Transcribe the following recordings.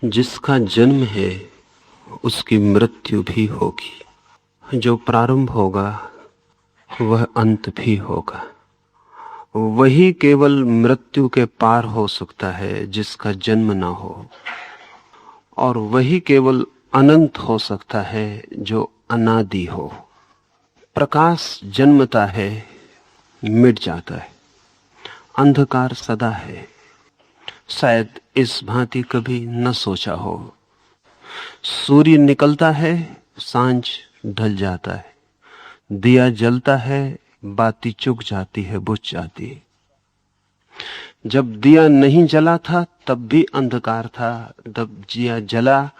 जिसका जन्म है उसकी मृत्यु भी होगी। जो प्रारंभ होगा वह अंत भी होगा। वही केवल मृत्यु के पार हो सकता है जिसका जन्म ना हो, और वही केवल अनंत हो सकता है जो अनादि हो। प्रकाश जन्मता है, मिट जाता है। अंधकार सदा है। शायद इस भांति कभी न सोचा हो। सूर्य निकलता है, सांझ ढल जाता है। दिया जलता है, बाती चुक जाती है, बुझ जाती है। जब दिया नहीं जला था तब भी अंधकार था। जब दिया जला,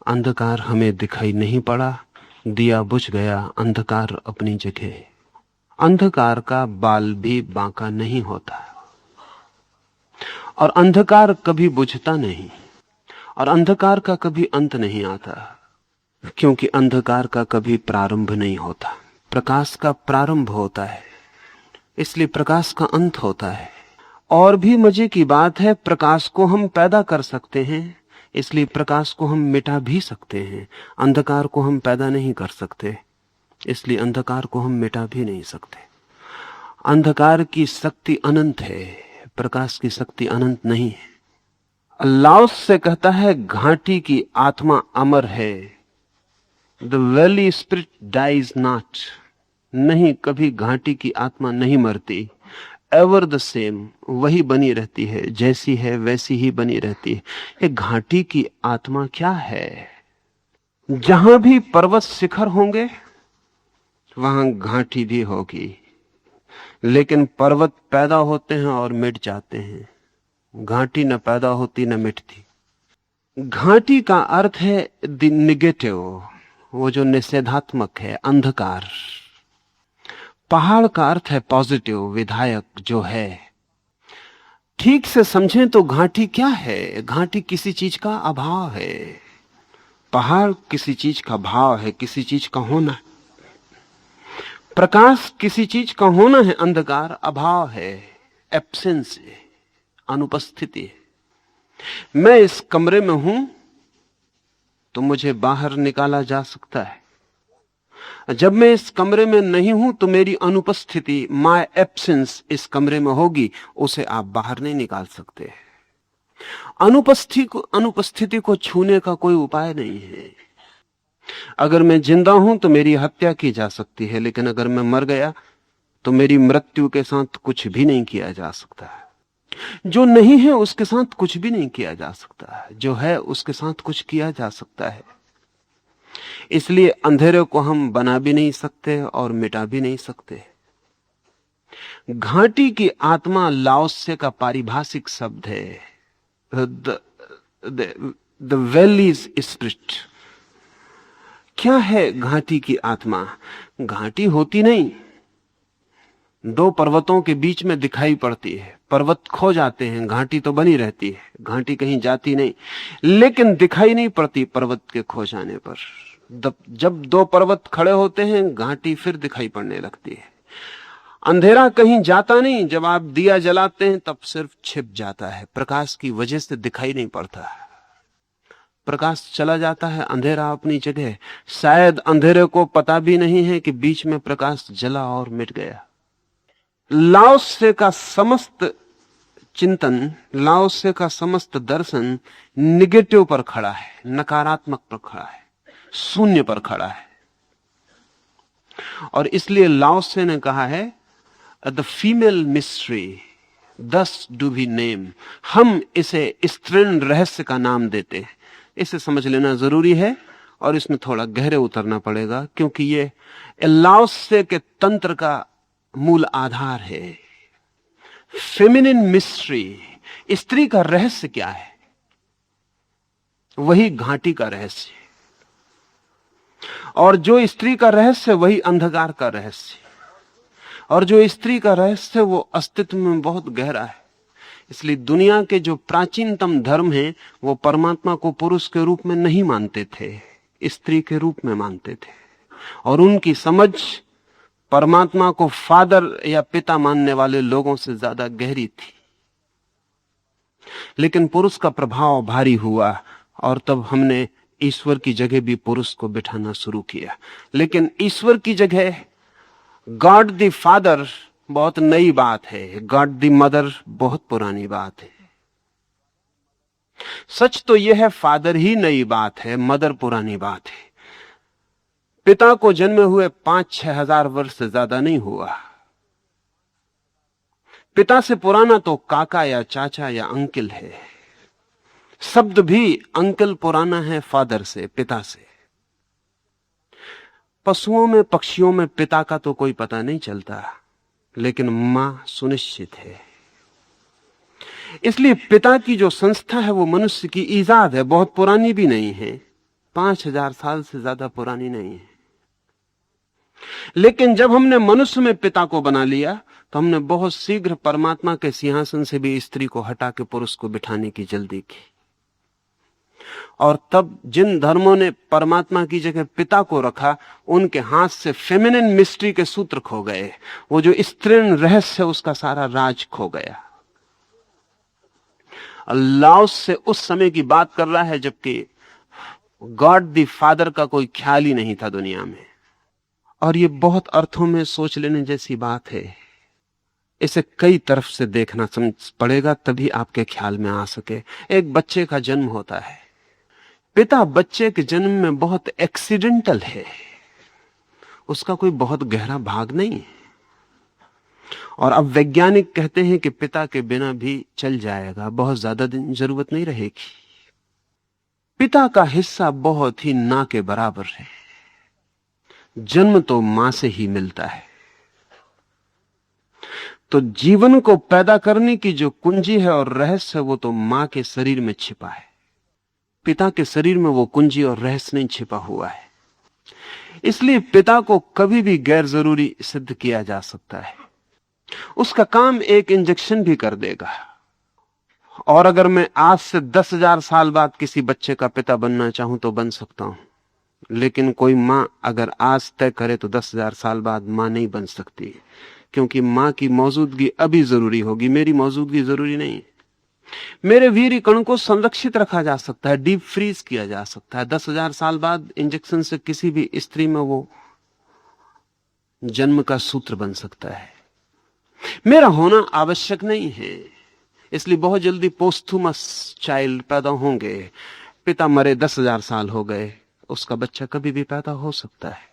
अंधकार हमें दिखाई नहीं पड़ा। दिया बुझ गया, अंधकार अपनी जगह। अंधकार का बाल भी बांका नहीं होता, और अंधकार कभी बुझता नहीं, और अंधकार का कभी अंत नहीं आता, क्योंकि अंधकार का कभी प्रारंभ नहीं होता। प्रकाश का प्रारंभ होता है, इसलिए प्रकाश का अंत होता है। और भी मजे की बात है, प्रकाश को हम पैदा कर सकते हैं, इसलिए प्रकाश को हम मिटा भी सकते हैं। अंधकार को हम पैदा नहीं कर सकते, इसलिए अंधकार को हम मिटा भी नहीं सकते। अंधकार की शक्ति अनंत है, प्रकाश की शक्ति अनंत नहीं है। लाओस से कहता है, घाटी की आत्मा अमर है। The valley spirit dies not. नहीं, कभी घाटी की आत्मा नहीं मरती। एवर द सेम, वही बनी रहती है, जैसी है वैसी ही बनी रहती है। ये घाटी की आत्मा क्या है? जहां भी पर्वत शिखर होंगे वहां घाटी भी होगी, लेकिन पर्वत पैदा होते हैं और मिट जाते हैं। घाटी न पैदा होती न मिटती। घाटी का अर्थ है द निगेटिव, वो जो निषेधात्मक है, अंधकार। पहाड़ का अर्थ है पॉजिटिव, विधायक, जो है। ठीक से समझें तो घाटी क्या है? घाटी किसी चीज का अभाव है। पहाड़ किसी चीज का भाव है, किसी चीज का होना। प्रकाश किसी चीज का होना है, अंधकार अभाव है, एब्सेंस है, अनुपस्थिति है। मैं इस कमरे में हूं तो मुझे बाहर निकाला जा सकता है। जब मैं इस कमरे में नहीं हूं तो मेरी अनुपस्थिति, माय एब्सेंस, इस कमरे में होगी, उसे आप बाहर नहीं निकाल सकते। अनुपस्थिति को छूने का कोई उपाय नहीं है। अगर मैं जिंदा हूं तो मेरी हत्या की जा सकती है, लेकिन अगर मैं मर गया तो मेरी मृत्यु के साथ कुछ भी नहीं किया जा सकता है। जो नहीं है उसके साथ कुछ भी नहीं किया जा सकता है, जो है उसके साथ कुछ किया जा सकता है। इसलिए अंधेरे को हम बना भी नहीं सकते और मिटा भी नहीं सकते। घाटी की आत्मा लाओसे का पारिभाषिक शब्द है। The valleys spirit. क्या है घाटी की आत्मा? घाटी होती नहीं, दो पर्वतों के बीच में दिखाई पड़ती है। पर्वत खो जाते हैं, घाटी तो बनी रहती है। घाटी कहीं जाती नहीं, लेकिन दिखाई नहीं पड़ती पर्वत के खो जाने पर। जब दो पर्वत खड़े होते हैं, घाटी फिर दिखाई पड़ने लगती है। अंधेरा कहीं जाता नहीं, जब आप दिया जलाते हैं तब सिर्फ छिप जाता है, प्रकाश की वजह से दिखाई नहीं पड़ता। प्रकाश चला जाता है, अंधेरा अपनी जगह। शायद अंधेरे को पता भी नहीं है कि बीच में प्रकाश जला और मिट गया। लाओसे का समस्त चिंतन, लाओसे का समस्त दर्शन निगेटिव पर खड़ा है, नकारात्मक पर खड़ा है, शून्य पर खड़ा है। और इसलिए लाओसे ने कहा है, द फीमेल मिस्ट्री दस डू वी नेम। हम इसे स्त्रीण रहस्य का नाम देते हैं। इसे समझ लेना जरूरी है और इसमें थोड़ा गहरे उतरना पड़ेगा, क्योंकि ये लाओसे के तंत्र का मूल आधार है। फेमिनिन मिस्ट्री, स्त्री का रहस्य क्या है? वही घाटी का रहस्य, और जो स्त्री का रहस्य वही अंधकार का रहस्य, और जो स्त्री का रहस्य वो अस्तित्व में बहुत गहरा है। इसलिए दुनिया के जो प्राचीनतम धर्म हैं वो परमात्मा को पुरुष के रूप में नहीं मानते थे, स्त्री के रूप में मानते थे, और उनकी समझ परमात्मा को फादर या पिता मानने वाले लोगों से ज्यादा गहरी थी। लेकिन पुरुष का प्रभाव भारी हुआ, और तब हमने ईश्वर की जगह भी पुरुष को बिठाना शुरू किया। लेकिन ईश्वर की जगह गॉड द फादर बहुत नई बात है, गॉड द मदर बहुत पुरानी बात है। सच तो यह है, फादर ही नई बात है, मदर पुरानी बात है। पिता को जन्मे हुए 5-6 हजार वर्ष से ज्यादा नहीं हुआ। पिता से पुराना तो काका या चाचा या अंकल है। शब्द भी अंकल पुराना है फादर से, पिता से। पशुओं में, पक्षियों में पिता का तो कोई पता नहीं चलता, लेकिन मां सुनिश्चित है। इसलिए पिता की जो संस्था है वो मनुष्य की ईजाद है, बहुत पुरानी भी नहीं है, 5000 साल से ज्यादा पुरानी नहीं है। लेकिन जब हमने मनुष्य में पिता को बना लिया तो हमने बहुत शीघ्र परमात्मा के सिंहासन से भी स्त्री को हटा के पुरुष को बिठाने की जल्दी की। और तब जिन धर्मों ने परमात्मा की जगह पिता को रखा, उनके हाथ से फेमिनिन मिस्ट्री के सूत्र खो गए। वो जो स्त्रीण रहस्य है उसका सारा राज खो गया। अल्लाह से उस समय की बात कर रहा है जबकि गॉड द फादर का कोई ख्याल ही नहीं था दुनिया में। और ये बहुत अर्थों में सोच लेने जैसी बात है। इसे कई तरफ से देखना समझ पड़ेगा, तभी आपके ख्याल में आ सके। एक बच्चे का जन्म होता है, पिता बच्चे के जन्म में बहुत एक्सीडेंटल है, उसका कोई बहुत गहरा भाग नहीं है। और अब वैज्ञानिक कहते हैं कि पिता के बिना भी चल जाएगा, बहुत ज्यादा दिन जरूरत नहीं रहेगी। पिता का हिस्सा बहुत ही ना के बराबर है। जन्म तो मां से ही मिलता है, तो जीवन को पैदा करने की जो कुंजी है और रहस्य है वो तो मां के शरीर में छिपा है। पिता के शरीर में वो कुंजी और रहस्य नहीं छिपा हुआ है। इसलिए पिता को कभी भी गैर जरूरी सिद्ध किया जा सकता है। उसका काम एक इंजेक्शन भी कर देगा। और अगर मैं आज से 10,000 साल बाद किसी बच्चे का पिता बनना चाहूं तो बन सकता हूं, लेकिन कोई मां अगर आज तय करे तो 10,000 साल बाद मां नहीं बन सकती, क्योंकि मां की मौजूदगी अभी जरूरी होगी, मेरी मौजूदगी जरूरी नहीं है। मेरे वीर्य कण को संरक्षित रखा जा सकता है, डीप फ्रीज किया जा सकता है। 10,000 साल बाद इंजेक्शन से किसी भी स्त्री में वो जन्म का सूत्र बन सकता है। मेरा होना आवश्यक नहीं है, इसलिए बहुत जल्दी पोस्थुमस चाइल्ड पैदा होंगे। पिता मरे 10,000 साल हो गए, उसका बच्चा कभी भी पैदा हो सकता है,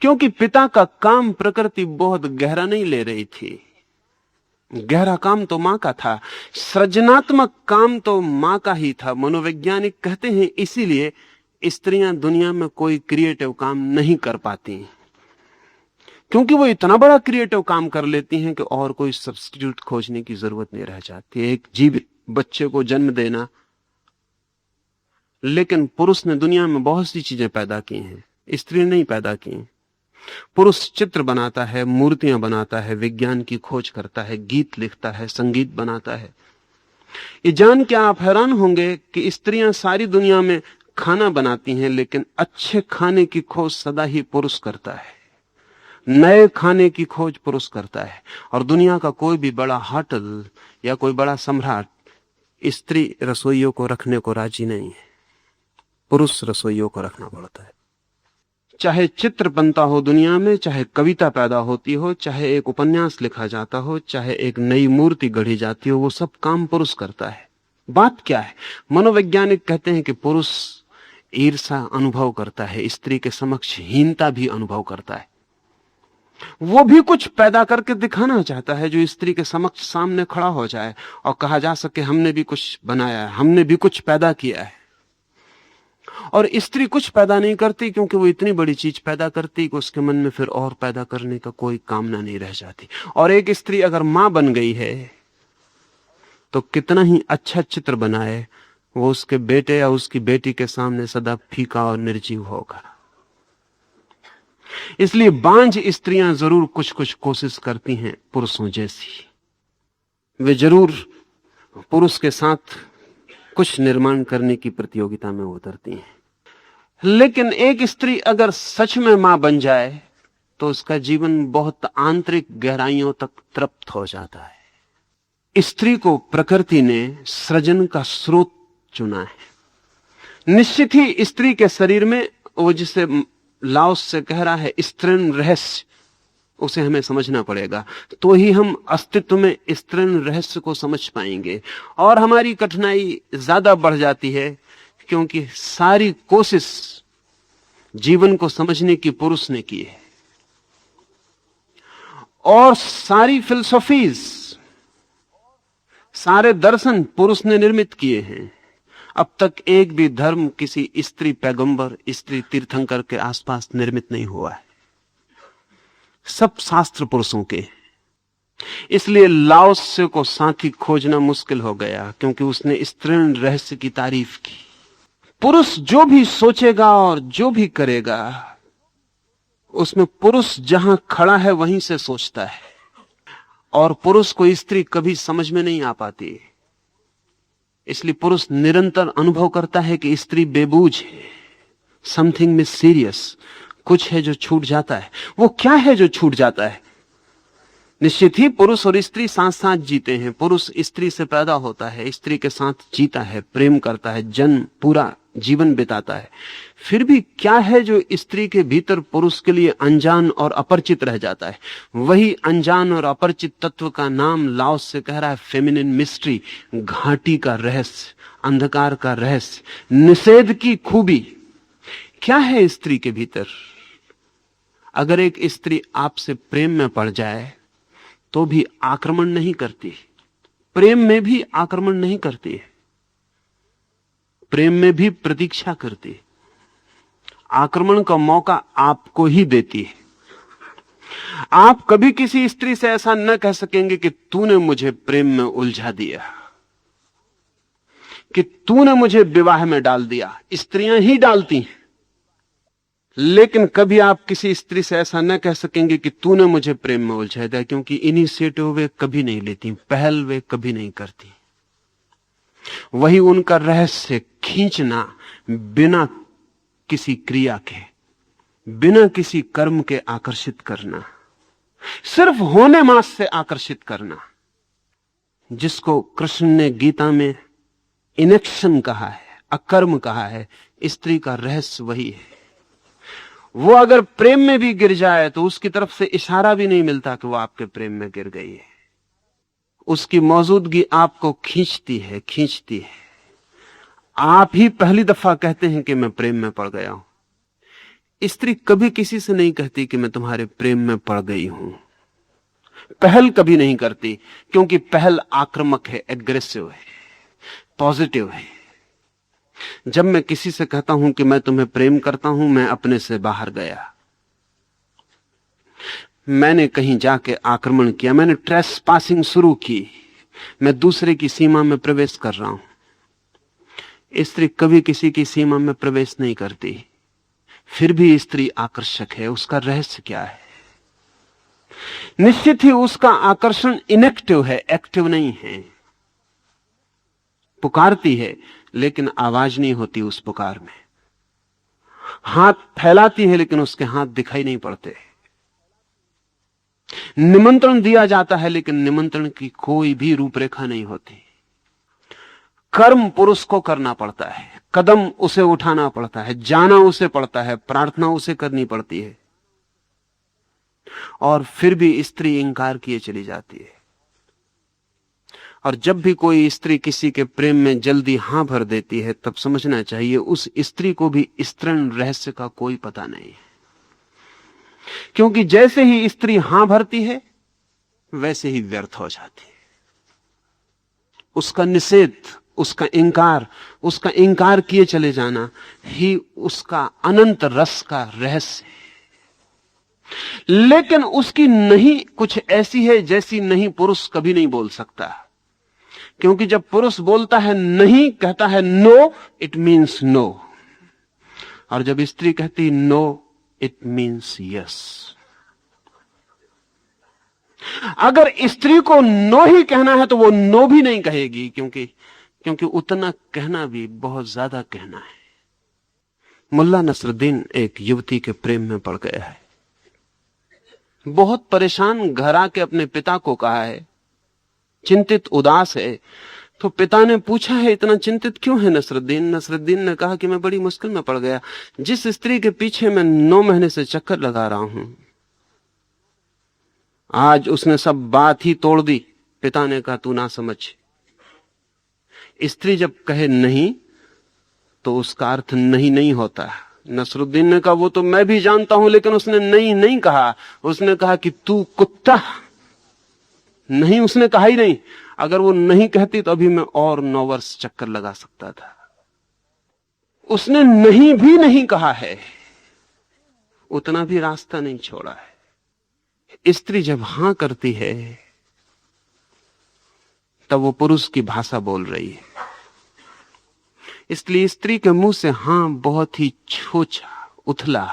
क्योंकि पिता का काम प्रकृति बहुत गहरा नहीं ले रही थी। गहरा काम तो मां का था, सृजनात्मक काम तो मां का ही था। मनोवैज्ञानिक कहते हैं इसीलिए स्त्रियां दुनिया में कोई क्रिएटिव काम नहीं कर पाती, क्योंकि वो इतना बड़ा क्रिएटिव काम कर लेती हैं कि और कोई सब्स्टिट्यूट खोजने की जरूरत नहीं रह जाती। एक जीवित बच्चे को जन्म देना, लेकिन पुरुष ने दुनिया में बहुत सी चीजें पैदा की हैं, स्त्री नहीं पैदा की। पुरुष चित्र बनाता है, मूर्तियां बनाता है, विज्ञान की खोज करता है, गीत लिखता है, संगीत बनाता है। ये जान के आप हैरान होंगे कि स्त्रियां सारी दुनिया में खाना बनाती हैं, लेकिन अच्छे खाने की खोज सदा ही पुरुष करता है। नए खाने की खोज पुरुष करता है। और दुनिया का कोई भी बड़ा होटल या कोई बड़ा सम्राट स्त्री रसोइयों को रखने को राजी नहीं है, पुरुष रसोइयों को रखना पड़ता है। चाहे चित्र बनता हो दुनिया में, चाहे कविता पैदा होती हो, चाहे एक उपन्यास लिखा जाता हो, चाहे एक नई मूर्ति गढ़ी जाती हो, वो सब काम पुरुष करता है। बात क्या है? मनोवैज्ञानिक कहते हैं कि पुरुष ईर्ष्या अनुभव करता है, स्त्री के समक्ष हीनता भी अनुभव करता है। वो भी कुछ पैदा करके दिखाना चाहता है जो स्त्री के समक्ष सामने खड़ा हो जाए और कहा जा सके हमने भी कुछ बनाया है, हमने भी कुछ पैदा किया है। और स्त्री कुछ पैदा नहीं करती, क्योंकि वो इतनी बड़ी चीज पैदा करती कि उसके मन में फिर और पैदा करने का कोई कामना नहीं रह जाती। और एक स्त्री अगर मां बन गई है तो कितना ही अच्छा चित्र बनाए, वो उसके बेटे या उसकी बेटी के सामने सदा फीका और निर्जीव होगा। इसलिए बांझ स्त्रियां जरूर कुछ कुछ कोशिश करती हैं पुरुषों जैसी। वे जरूर पुरुष के साथ कुछ निर्माण करने की प्रतियोगिता में उतरती हैं। लेकिन एक स्त्री अगर सच में मां बन जाए तो उसका जीवन बहुत आंतरिक गहराइयों तक तृप्त हो जाता है। स्त्री को प्रकृति ने सृजन का स्रोत चुना है। निश्चित ही स्त्री के शरीर में वो जिसे लाओस से कह रहा है स्त्रीण रहस्य, उसे हमें समझना पड़ेगा, तो ही हम अस्तित्व में स्त्रीण रहस्य को समझ पाएंगे। और हमारी कठिनाई ज्यादा बढ़ जाती है क्योंकि सारी कोशिश जीवन को समझने की पुरुष ने की है और सारी फिलॉसफीज, सारे दर्शन पुरुष ने निर्मित किए हैं। अब तक एक भी धर्म किसी स्त्री पैगंबर, स्त्री तीर्थंकर के आसपास निर्मित नहीं हुआ है। सब शास्त्र पुरुषों के। इसलिए लाओत्से को साथी खोजना मुश्किल हो गया क्योंकि उसने स्त्रीण रहस्य की तारीफ की। पुरुष जो भी सोचेगा और जो भी करेगा उसमें पुरुष जहां खड़ा है वहीं से सोचता है, और पुरुष को स्त्री कभी समझ में नहीं आ पाती। इसलिए पुरुष निरंतर अनुभव करता है कि स्त्री बेबूझ है, समथिंग मिस्टीरियस, कुछ है जो छूट जाता है। वो क्या है जो छूट जाता है? निश्चित ही पुरुष और स्त्री साथ साथ जीते हैं। पुरुष स्त्री से पैदा होता है, स्त्री के साथ जीता है, प्रेम करता है, जन्म पूरा जीवन बिताता है। फिर भी क्या है जो स्त्री के भीतर पुरुष के लिए अनजान और अपरिचित रह जाता है? वही अनजान और अपरिचित तत्व का नाम लाओस से कह रहा है फेमिनिन मिस्ट्री, घाटी का रहस्य, अंधकार का रहस्य, निषेध की खूबी। क्या है स्त्री के भीतर? अगर एक स्त्री आपसे प्रेम में पड़ जाए तो भी आक्रमण नहीं करती, प्रेम में भी आक्रमण नहीं करती है, प्रेम में भी प्रतीक्षा करती है, आक्रमण का मौका आपको ही देती है। आप कभी किसी स्त्री से ऐसा न कह सकेंगे कि तूने मुझे प्रेम में उलझा दिया, कि तूने मुझे विवाह में डाल दिया। स्त्रियां ही डालती हैं, लेकिन कभी आप किसी स्त्री से ऐसा न कह सकेंगे कि तूने मुझे प्रेम में उलझा दिया, क्योंकि इनिशिएटिव वे कभी नहीं लेती, पहल वे कभी नहीं करती। वही उनका रहस्य, खींचना बिना किसी क्रिया के, बिना किसी कर्म के आकर्षित करना, सिर्फ होने मात्र से आकर्षित करना, जिसको कृष्ण ने गीता में इनएक्शन कहा है, अकर्म कहा है। स्त्री का रहस्य वही है। वो अगर प्रेम में भी गिर जाए तो उसकी तरफ से इशारा भी नहीं मिलता कि वो आपके प्रेम में गिर गई है। उसकी मौजूदगी आपको खींचती है, खींचती है। आप ही पहली दफा कहते हैं कि मैं प्रेम में पड़ गया हूं। स्त्री कभी किसी से नहीं कहती कि मैं तुम्हारे प्रेम में पड़ गई हूं। पहल कभी नहीं करती, क्योंकि पहल आक्रामक है, एग्रेसिव है, पॉजिटिव है। जब मैं किसी से कहता हूं कि मैं तुम्हें प्रेम करता हूं, मैं अपने से बाहर गया, मैंने कहीं जाके आक्रमण किया, मैंने ट्रेस पासिंग शुरू की, मैं दूसरे की सीमा में प्रवेश कर रहा हूं। स्त्री कभी किसी की सीमा में प्रवेश नहीं करती, फिर भी स्त्री आकर्षक है। उसका रहस्य क्या है? निश्चित ही उसका आकर्षण इनएक्टिव है, एक्टिव नहीं है। पुकारती है लेकिन आवाज नहीं होती उस पुकार में, हाथ फैलाती है लेकिन उसके हाथ दिखाई नहीं पड़ते, निमंत्रण दिया जाता है लेकिन निमंत्रण की कोई भी रूपरेखा नहीं होती। कर्म पुरुष को करना पड़ता है, कदम उसे उठाना पड़ता है, जाना उसे पड़ता है, प्रार्थना उसे करनी पड़ती है, और फिर भी स्त्री इंकार किए चली जाती है। और जब भी कोई स्त्री किसी के प्रेम में जल्दी हां भर देती है, तब समझना चाहिए उस स्त्री को भी स्त्रीण रहस्य का कोई पता नहीं है। क्योंकि जैसे ही स्त्री हां भरती है वैसे ही व्यर्थ हो जाती है। उसका निषेध, उसका इंकार किए चले जाना ही उसका अनंत रस का रहस्य है। लेकिन उसकी नहीं कुछ ऐसी है जैसी नहीं पुरुष कभी नहीं बोल सकता, क्योंकि जब पुरुष बोलता है नहीं, कहता है नो, इट मीन्स नो, और जब स्त्री कहती नो, इट मीन्स यस। अगर स्त्री को नो ही कहना है तो वो नो भी नहीं कहेगी, क्योंकि उतना कहना भी बहुत ज्यादा कहना है। मुल्ला नसरुद्दीन एक युवती के प्रेम में पड़ गया है, बहुत परेशान घर आके अपने पिता को कहा है, चिंतित उदास है, तो पिता ने पूछा है इतना चिंतित क्यों है नसरुद्दीन? नसरुद्दीन ने कहा कि मैं बड़ी मुश्किल में पड़ गया। जिस स्त्री के पीछे मैं 9 महीने से चक्कर लगा रहा हूं, आज उसने सब बात ही तोड़ दी। पिता ने कहा तू ना समझ, स्त्री जब कहे नहीं तो उसका अर्थ नहीं नहीं होता है। नसरुद्दीन ने कहा वो तो मैं भी जानता हूं, लेकिन उसने नहीं नहीं कहा। उसने कहा कि तू कुत्ता। नहीं उसने कहा ही नहीं। अगर वो नहीं कहती तो अभी मैं और 9 वर्ष चक्कर लगा सकता था। उसने नहीं भी नहीं कहा है, उतना भी रास्ता नहीं छोड़ा है। स्त्री जब हां करती है तब वो पुरुष की भाषा बोल रही है। इसलिए स्त्री के मुंह से हां बहुत ही छोटा, उथला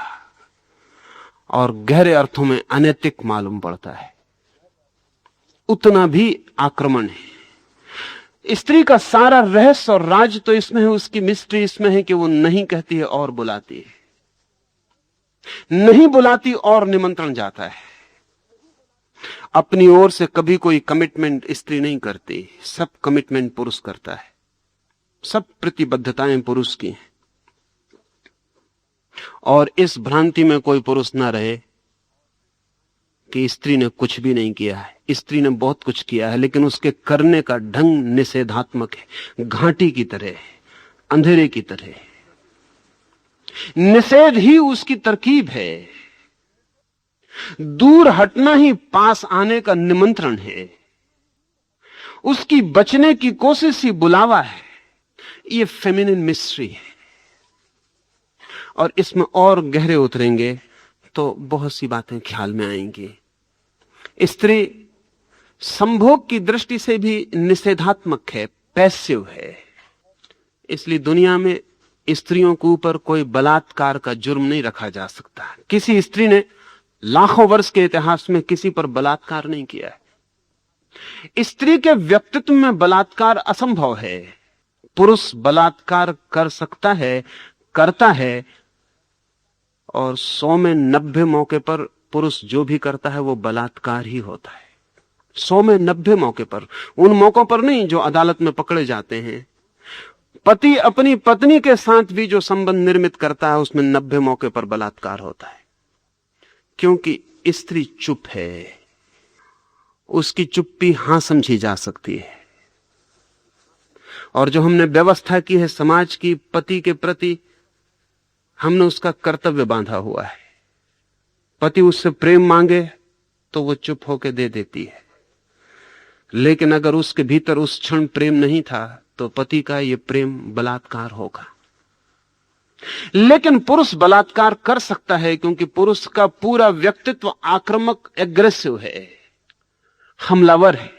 और गहरे अर्थों में अनैतिक मालूम पड़ता है, उतना भी आक्रमण है। स्त्री का सारा रहस्य और राज तो इसमें है, उसकी मिस्ट्री इसमें है कि वो नहीं कहती है और बुलाती है, नहीं बुलाती और निमंत्रण जाता है। अपनी ओर से कभी कोई कमिटमेंट स्त्री नहीं करती, सब कमिटमेंट पुरुष करता है, सब प्रतिबद्धताएं पुरुष की हैं। और इस भ्रांति में कोई पुरुष ना रहे कि स्त्री ने कुछ भी नहीं किया है। स्त्री ने बहुत कुछ किया है, लेकिन उसके करने का ढंग निषेधात्मक है, घाटी की तरह, अंधेरे की तरह। निषेध ही उसकी तरकीब है, दूर हटना ही पास आने का निमंत्रण है, उसकी बचने की कोशिश ही बुलावा है। ये फेमिनिन मिस्ट्री है, और इसमें और गहरे उतरेंगे तो बहुत सी बातें ख्याल में आएंगी। स्त्री संभोग की दृष्टि से भी निषेधात्मक है, पैसिव है। इसलिए दुनिया में स्त्रियों के ऊपर कोई बलात्कार का जुर्म नहीं रखा जा सकता। किसी स्त्री ने लाखों वर्ष के इतिहास में किसी पर बलात्कार नहीं किया है। स्त्री के व्यक्तित्व में बलात्कार असंभव है। पुरुष बलात्कार कर सकता है, करता है, और 100 में 90 मौके पर पुरुष जो भी करता है वो बलात्कार ही होता है। 100 में 90 मौके पर, उन मौकों पर नहीं जो अदालत में पकड़े जाते हैं। पति अपनी पत्नी के साथ भी जो संबंध निर्मित करता है उसमें 90 मौके पर बलात्कार होता है, क्योंकि स्त्री चुप है, उसकी चुप्पी हां समझी जा सकती है। और जो हमने व्यवस्था की है समाज की पति के प्रति, हमने उसका कर्तव्य बांधा हुआ है। पति उससे प्रेम मांगे तो वो चुप होकर दे देती है, लेकिन अगर उसके भीतर उस क्षण प्रेम नहीं था तो पति का ये प्रेम बलात्कार होगा। लेकिन पुरुष बलात्कार कर सकता है, क्योंकि पुरुष का पूरा व्यक्तित्व आक्रामक, एग्रेसिव है, हमलावर है।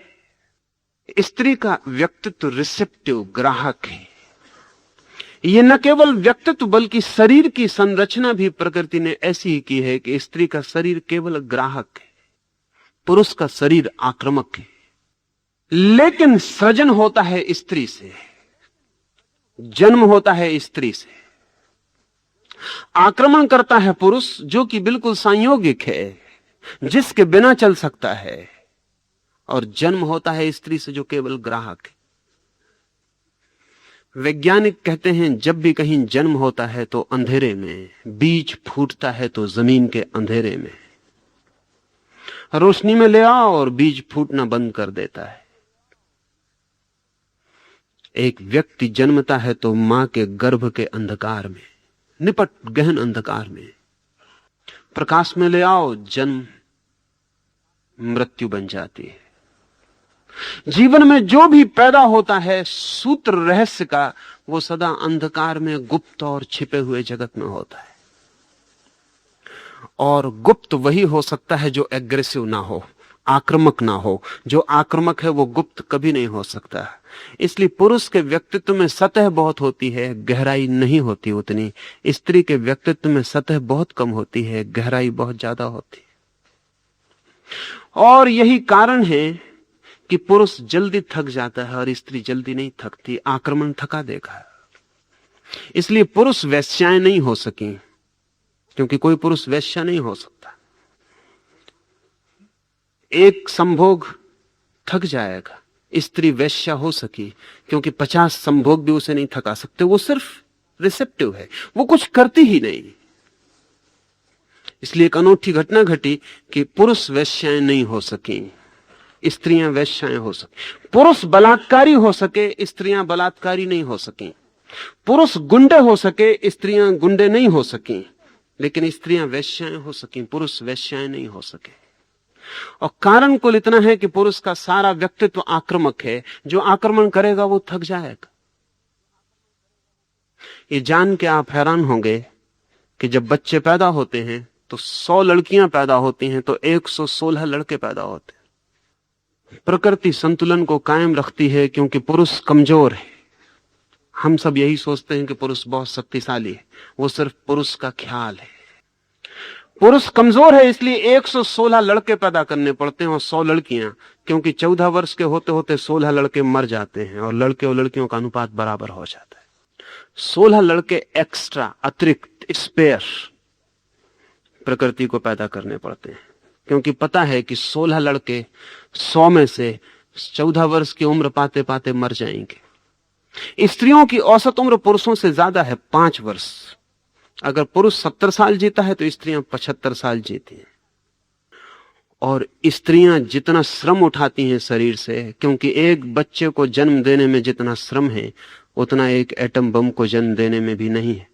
स्त्री का व्यक्तित्व रिसेप्टिव, ग्राहक है। यह न केवल व्यक्तित्व बल्कि शरीर की संरचना भी प्रकृति ने ऐसी ही की है कि स्त्री का शरीर केवल ग्राहक है, पुरुष का शरीर आक्रामक है। लेकिन सृजन होता है स्त्री से, जन्म होता है स्त्री से। आक्रमण करता है पुरुष, जो कि बिल्कुल संयोगिक है, जिसके बिना चल सकता है, और जन्म होता है स्त्री से जो केवल ग्राहक है। वैज्ञानिक कहते हैं जब भी कहीं जन्म होता है तो अंधेरे में, बीज फूटता है तो जमीन के अंधेरे में। रोशनी में ले आओ और बीज फूटना बंद कर देता है। एक व्यक्ति जन्मता है तो मां के गर्भ के अंधकार में, निपट गहन अंधकार में। प्रकाश में ले आओ, जन्म मृत्यु बन जाती है। जीवन में जो भी पैदा होता है सूत्र रहस्य का, वो सदा अंधकार में गुप्त और छिपे हुए जगत में होता है। और गुप्त वही हो सकता है जो एग्रेसिव ना हो, आक्रामक ना हो। जो आक्रामक है वो गुप्त कभी नहीं हो सकता। इसलिए पुरुष के व्यक्तित्व में सतह बहुत होती है, गहराई नहीं होती उतनी। स्त्री के व्यक्तित्व में सतह बहुत कम होती है, गहराई बहुत ज्यादा होती है। और यही कारण है कि पुरुष जल्दी थक जाता है और स्त्री जल्दी नहीं थकती। आक्रमण थका देगा। इसलिए पुरुष वेश्याएं नहीं हो सकी, क्योंकि कोई पुरुष वेश्या नहीं हो सकता। एक संभोग थक जाएगा, स्त्री वैश्या हो सकी क्योंकि 50 संभोग भी उसे नहीं थका सकते। वो सिर्फ रिसेप्टिव है, वो कुछ करती ही नहीं। इसलिए एक अनूठी घटना घटी कि पुरुष वैश्याएं नहीं हो सकी, स्त्रियां वैश्याएं हो सकी। पुरुष बलात्कारी हो सके, स्त्रियां बलात्कारी नहीं हो सकी। पुरुष गुंडे हो सके, स्त्रियां गुंडे नहीं हो सकी। लेकिन स्त्रियां वैश्याएं हो सकी, पुरुष वैश्याएं नहीं हो सके। और कारण कुल इतना है कि पुरुष का सारा व्यक्तित्व आक्रामक है। जो आक्रमण करेगा वो थक जाएगा। ये जान के आप हैरान होंगे कि जब बच्चे पैदा होते हैं तो 100 लड़कियां पैदा होती हैं तो 116 लड़के पैदा होते हैं। प्रकृति संतुलन को कायम रखती है क्योंकि पुरुष कमजोर है। हम सब यही सोचते हैं कि पुरुष बहुत शक्तिशाली है, वो सिर्फ पुरुष का ख्याल है। पुरुष कमजोर है इसलिए 116 लड़के पैदा करने पड़ते हैं और 100 लड़कियां, क्योंकि 14 वर्ष के होते होते 16 लड़के मर जाते हैं और लड़के और लड़कियों का अनुपात बराबर हो जाता है। 16 लड़के एक्स्ट्रा, अतिरिक्त, स्पेयर प्रकृति को पैदा करने पड़ते हैं, क्योंकि पता है कि 16 लड़के 100 में से 14 वर्ष की उम्र पाते पाते मर जाएंगे। स्त्रियों की औसत उम्र पुरुषों से ज्यादा है, 5 वर्ष। अगर पुरुष 70 साल जीता है तो स्त्रियां 75 साल जीती हैं। और स्त्रियां जितना श्रम उठाती हैं शरीर से, क्योंकि एक बच्चे को जन्म देने में जितना श्रम है उतना एक एटम बम को जन्म देने में भी नहीं है।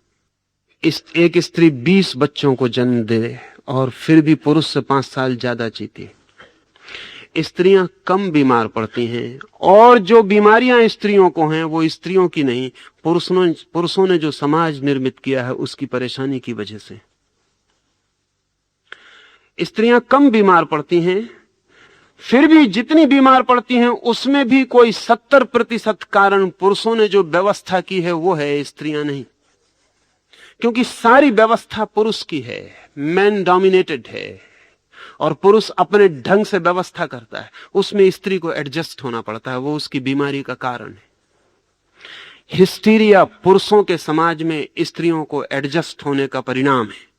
एक स्त्री 20 बच्चों को जन्म दे और फिर भी पुरुष से 5 साल ज्यादा जीती। स्त्रियां कम बीमार पड़ती हैं, और जो बीमारियां स्त्रियों को हैं वो स्त्रियों की नहीं, पुरुषों ने जो समाज निर्मित किया है उसकी परेशानी की वजह से। स्त्रियां कम बीमार पड़ती हैं, फिर भी जितनी बीमार पड़ती हैं उसमें भी कोई 70% कारण पुरुषों ने जो व्यवस्था की है वो है, स्त्रियां नहीं। क्योंकि सारी व्यवस्था पुरुष की है, मैन डोमिनेटेड है, और पुरुष अपने ढंग से व्यवस्था करता है, उसमें स्त्री को एडजस्ट होना पड़ता है, वो उसकी बीमारी का कारण है। हिस्टीरिया पुरुषों के समाज में स्त्रियों को एडजस्ट होने का परिणाम है।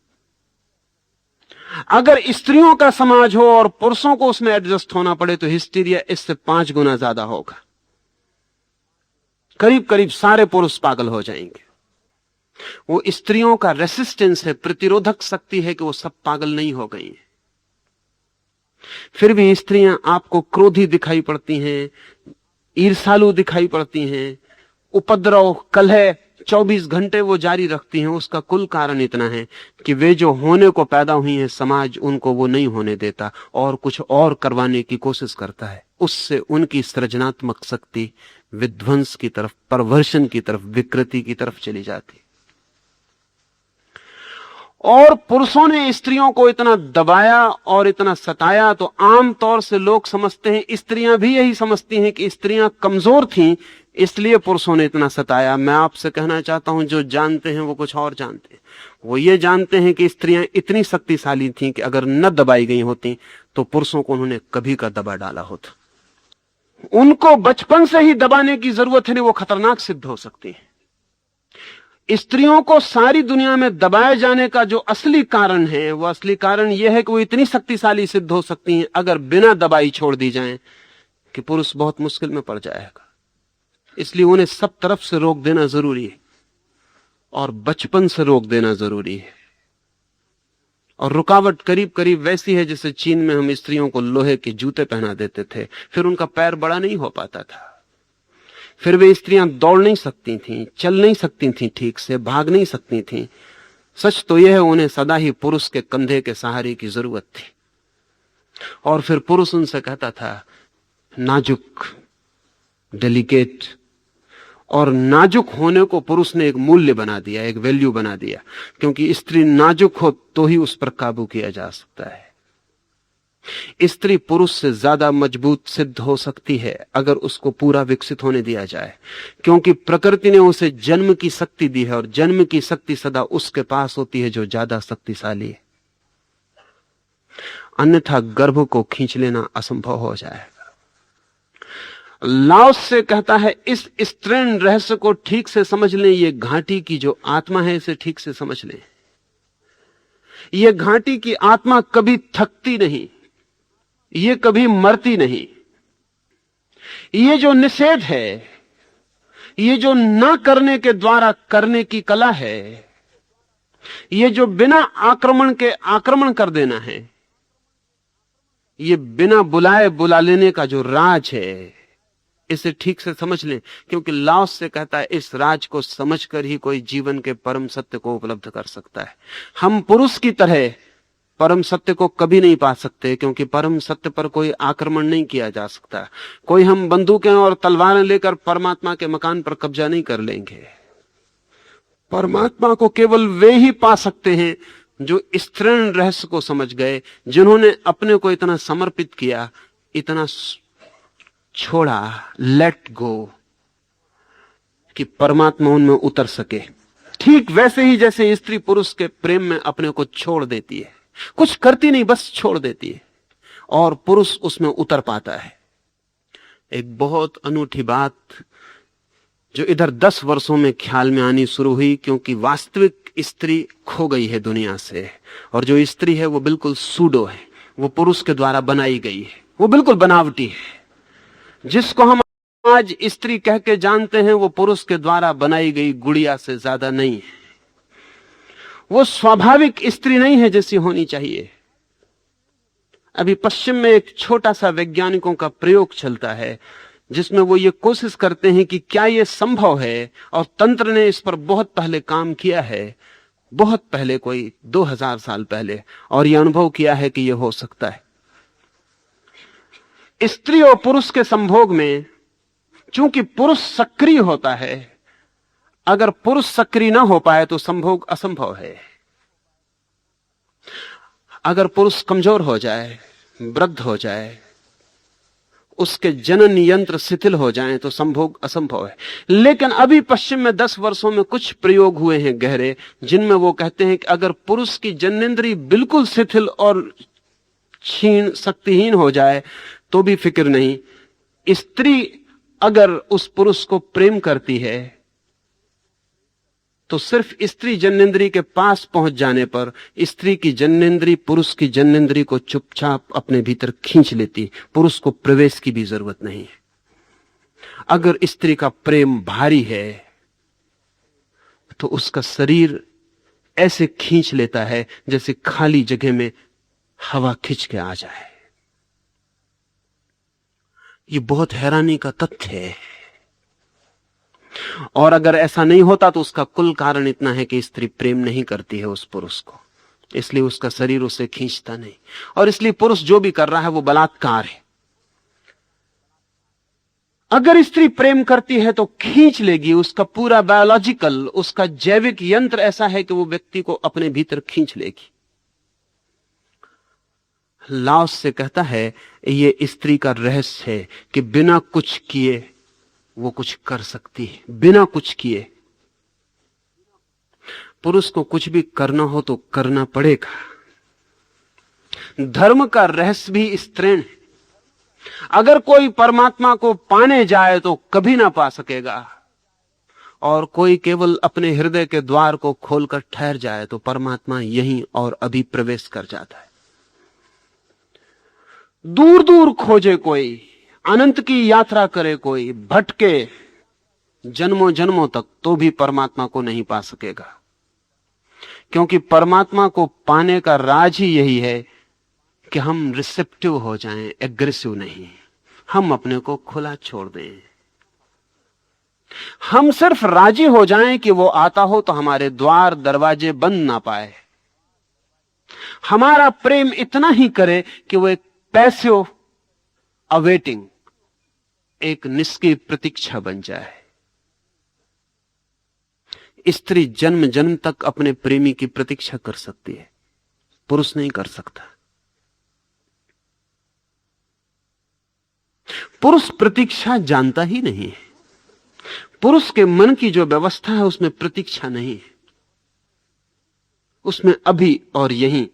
अगर स्त्रियों का समाज हो और पुरुषों को उसमें एडजस्ट होना पड़े तो हिस्टीरिया इससे 5 गुना ज्यादा होगा। करीब करीब सारे पुरुष पागल हो जाएंगे। वो स्त्रियों का रेसिस्टेंस है, प्रतिरोधक शक्ति है कि वो सब पागल नहीं हो गई हैं। फिर भी स्त्रियां आपको क्रोधी दिखाई पड़ती हैं, ईर्ष्यालु दिखाई पड़ती हैं, उपद्रव, कलह 24 घंटे वो जारी रखती हैं। उसका कुल कारण इतना है कि वे जो होने को पैदा हुई हैं, समाज उनको वो नहीं होने देता और कुछ और करवाने की कोशिश करता है। उससे उनकी सृजनात्मक शक्ति विध्वंस की तरफ, परवर्षण की तरफ, विकृति की तरफ चली जाती। और पुरुषों ने स्त्रियों को इतना दबाया और इतना सताया तो आमतौर से लोग समझते हैं, स्त्रियां भी यही समझती हैं कि स्त्रियां कमजोर थीं इसलिए पुरुषों ने इतना सताया। मैं आपसे कहना चाहता हूं, जो जानते हैं वो कुछ और जानते हैं। वो ये जानते हैं कि स्त्रियां इतनी शक्तिशाली थीं कि अगर न दबाई गई होती तो पुरुषों को उन्होंने कभी का दबा डाला होता। उनको बचपन से ही दबाने की जरूरत है, नहीं वो खतरनाक सिद्ध हो सकती है। स्त्रियों को सारी दुनिया में दबाए जाने का जो असली कारण है, वो असली कारण यह है कि वो इतनी शक्तिशाली सिद्ध हो सकती हैं अगर बिना दबाई छोड़ दी जाएं कि पुरुष बहुत मुश्किल में पड़ जाएगा। इसलिए उन्हें सब तरफ से रोक देना जरूरी है और बचपन से रोक देना जरूरी है। और रुकावट करीब करीब वैसी है जैसे चीन में हम स्त्रियों को लोहे के जूते पहना देते थे, फिर उनका पैर बड़ा नहीं हो पाता था। फिर वे स्त्रियां दौड़ नहीं सकती थीं, चल नहीं सकती थीं, ठीक से भाग नहीं सकती थीं। सच तो यह है उन्हें सदा ही पुरुष के कंधे के सहारे की जरूरत थी। और फिर पुरुष उनसे कहता था नाजुक, डेलिकेट, और नाजुक होने को पुरुष ने एक मूल्य बना दिया, एक वैल्यू बना दिया, क्योंकि स्त्री नाजुक हो तो ही उस पर काबू किया जा सकता है। स्त्री पुरुष से ज्यादा मजबूत सिद्ध हो सकती है अगर उसको पूरा विकसित होने दिया जाए, क्योंकि प्रकृति ने उसे जन्म की शक्ति दी है और जन्म की शक्ति सदा उसके पास होती है जो ज्यादा शक्तिशाली है। अन्यथा गर्भ को खींच लेना असंभव हो जाएगा। लाओस से कहता है, इस स्त्रीण रहस्य को ठीक से समझ लें, ये घाटी की जो आत्मा है इसे ठीक से समझ लें। ये घाटी की आत्मा कभी थकती नहीं, ये कभी मरती नहीं। ये जो निषेध है, ये जो न करने के द्वारा करने की कला है, ये जो बिना आक्रमण के आक्रमण कर देना है, ये बिना बुलाए बुला लेने का जो राज है, इसे ठीक से समझ लें। क्योंकि लाओस से कहता है इस राज को समझकर ही कोई जीवन के परम सत्य को उपलब्ध कर सकता है। हम पुरुष की तरह परम सत्य को कभी नहीं पा सकते, क्योंकि परम सत्य पर कोई आक्रमण नहीं किया जा सकता। कोई हम बंदूकें और तलवारें लेकर परमात्मा के मकान पर कब्जा नहीं कर लेंगे। परमात्मा को केवल वे ही पा सकते हैं जो इस तृण रहस्य को समझ गए, जिन्होंने अपने को इतना समर्पित किया, इतना छोड़ा, लेट गो, कि परमात्मा उनमें उतर सके। ठीक वैसे ही जैसे स्त्री पुरुष के प्रेम में अपने को छोड़ देती है, कुछ करती नहीं, बस छोड़ देती है, और पुरुष उसमें उतर पाता है। एक बहुत अनूठी बात जो इधर 10 वर्षों में ख्याल में आनी शुरू हुई, क्योंकि वास्तविक स्त्री खो गई है दुनिया से, और जो स्त्री है वो बिल्कुल सूडो है, वो पुरुष के द्वारा बनाई गई है, वो बिल्कुल बनावटी है। जिसको हम आज स्त्री कह के जानते हैं, वो पुरुष के द्वारा बनाई गई गुड़िया से ज्यादा नहीं है। वो स्वाभाविक स्त्री नहीं है जैसी होनी चाहिए। अभी पश्चिम में एक छोटा सा वैज्ञानिकों का प्रयोग चलता है, जिसमें वो ये कोशिश करते हैं कि क्या ये संभव है, और तंत्र ने इस पर बहुत पहले काम किया है, बहुत पहले, कोई 2000 साल पहले, और ये अनुभव किया है कि ये हो सकता है। स्त्री और पुरुष के संभोग में चूंकि पुरुष सक्रिय होता है, अगर पुरुष सक्रिय ना हो पाए तो संभोग असंभव है। अगर पुरुष कमजोर हो जाए, वृद्ध हो जाए, उसके जनन यंत्र शिथिल हो जाएं, तो संभोग असंभव है। लेकिन अभी पश्चिम में 10 वर्षों में कुछ प्रयोग हुए हैं गहरे, जिनमें वो कहते हैं कि अगर पुरुष की जननेंद्रिय बिल्कुल शिथिल और क्षीण, शक्तिहीन हो जाए तो भी फिक्र नहीं। स्त्री अगर उस पुरुष को प्रेम करती है तो सिर्फ स्त्री जननेंद्रिय के पास पहुंच जाने पर स्त्री की जननेंद्रिय पुरुष की जननेंद्रिय को चुपचाप अपने भीतर खींच लेती, पुरुष को प्रवेश की भी जरूरत नहीं है। अगर स्त्री का प्रेम भारी है तो उसका शरीर ऐसे खींच लेता है जैसे खाली जगह में हवा खींच के आ जाए। ये बहुत हैरानी का तथ्य है। और अगर ऐसा नहीं होता तो उसका कुल कारण इतना है कि स्त्री प्रेम नहीं करती है उस पुरुष को, इसलिए उसका शरीर उसे खींचता नहीं, और इसलिए पुरुष जो भी कर रहा है वो बलात्कार है। अगर स्त्री प्रेम करती है तो खींच लेगी, उसका पूरा बायोलॉजिकल, उसका जैविक यंत्र ऐसा है कि वो व्यक्ति को अपने भीतर खींच लेगी। लाओस से कहता है ये स्त्री का रहस्य है कि बिना कुछ किए वो कुछ कर सकती है, बिना कुछ किए। पुरुष को कुछ भी करना हो तो करना पड़ेगा। धर्म का रहस्य भी स्त्रीण है। अगर कोई परमात्मा को पाने जाए तो कभी ना पा सकेगा, और कोई केवल अपने हृदय के द्वार को खोलकर ठहर जाए तो परमात्मा यहीं और अभी प्रवेश कर जाता है। दूर दूर खोजे कोई, अनंत की यात्रा करे कोई, भटके जन्मों जन्मों तक, तो भी परमात्मा को नहीं पा सकेगा। क्योंकि परमात्मा को पाने का राज ही यही है कि हम रिसेप्टिव हो जाएं, एग्रेसिव नहीं। हम अपने को खुला छोड़ दें। हम सिर्फ राजी हो जाएं कि वो आता हो तो हमारे द्वार दरवाजे बंद ना पाए। हमारा प्रेम इतना ही करे कि वो एक पैसिव अवेटिंग, एक निष्क्रिय प्रतीक्षा बन जाए। स्त्री जन्म जन्म तक अपने प्रेमी की प्रतीक्षा कर सकती है, पुरुष नहीं कर सकता। पुरुष प्रतीक्षा जानता ही नहीं है। पुरुष के मन की जो व्यवस्था है उसमें प्रतीक्षा नहीं है, उसमें अभी और यहीं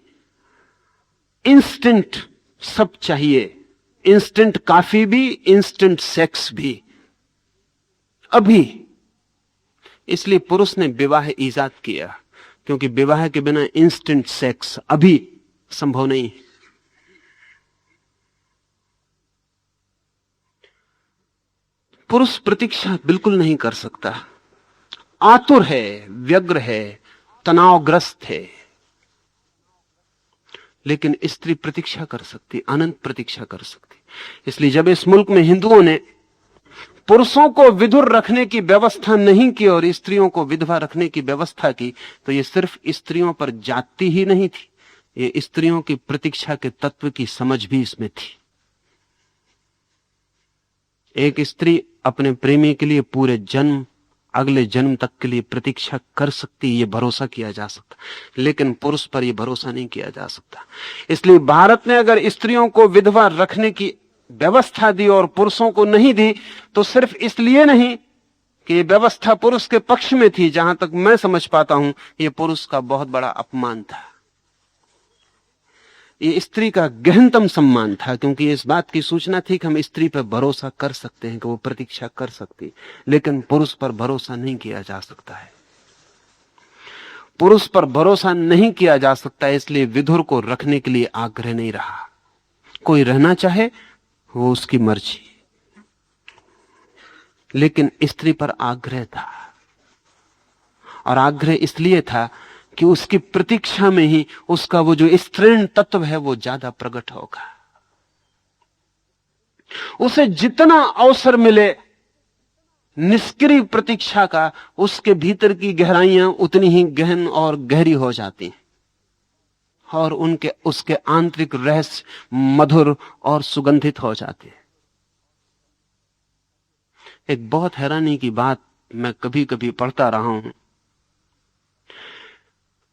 इंस्टेंट सब चाहिए। इंस्टेंट काफी भी, इंस्टेंट सेक्स भी, अभी। इसलिए पुरुष ने विवाह ईजाद किया, क्योंकि विवाह के बिना इंस्टेंट सेक्स अभी संभव नहीं है। पुरुष प्रतीक्षा बिल्कुल नहीं कर सकता, आतुर है, व्यग्र है, तनावग्रस्त है। लेकिन स्त्री प्रतीक्षा कर सकती, अनंत प्रतीक्षा कर सकती। इसलिए जब इस मुल्क में हिंदुओं ने पुरुषों को विधुर रखने की व्यवस्था नहीं की और स्त्रियों को विधवा रखने की व्यवस्था की, तो यह सिर्फ स्त्रियों पर जाति ही नहीं थी, ये स्त्रियों की प्रतीक्षा के तत्व की समझ भी इसमें थी। एक स्त्री अपने प्रेमी के लिए पूरे जन्म, अगले जन्म तक के लिए प्रतीक्षा कर सकती, ये भरोसा किया जा सकता, लेकिन पुरुष पर यह भरोसा नहीं किया जा सकता। इसलिए भारत ने अगर स्त्रियों को विधवा रखने की व्यवस्था दी और पुरुषों को नहीं दी, तो सिर्फ इसलिए नहीं कि यह व्यवस्था पुरुष के पक्ष में थी, जहां तक मैं समझ पाता हूं यह पुरुष का बहुत बड़ा अपमान था, ये स्त्री का गहनतम सम्मान था, क्योंकि इस बात की सूचना थी कि हम स्त्री पर भरोसा कर सकते हैं कि वो प्रतीक्षा कर सकती, लेकिन पुरुष पर भरोसा नहीं किया जा सकता है। पुरुष पर भरोसा नहीं किया जा सकता, इसलिए विधुर को रखने के लिए आग्रह नहीं रहा। कोई रहना चाहे वो उसकी मर्जी, लेकिन स्त्री पर आग्रह था, और आग्रह इसलिए था कि उसकी प्रतीक्षा में ही उसका वो जो स्त्रीण तत्व है वो ज्यादा प्रकट होगा। उसे जितना अवसर मिले निष्क्रिय प्रतीक्षा का, उसके भीतर की गहराइयां उतनी ही गहन और गहरी हो जाती हैं, और उसके आंतरिक रहस्य मधुर और सुगंधित हो जाते हैं। एक बहुत हैरानी की बात मैं कभी कभी पढ़ता रहा हूं,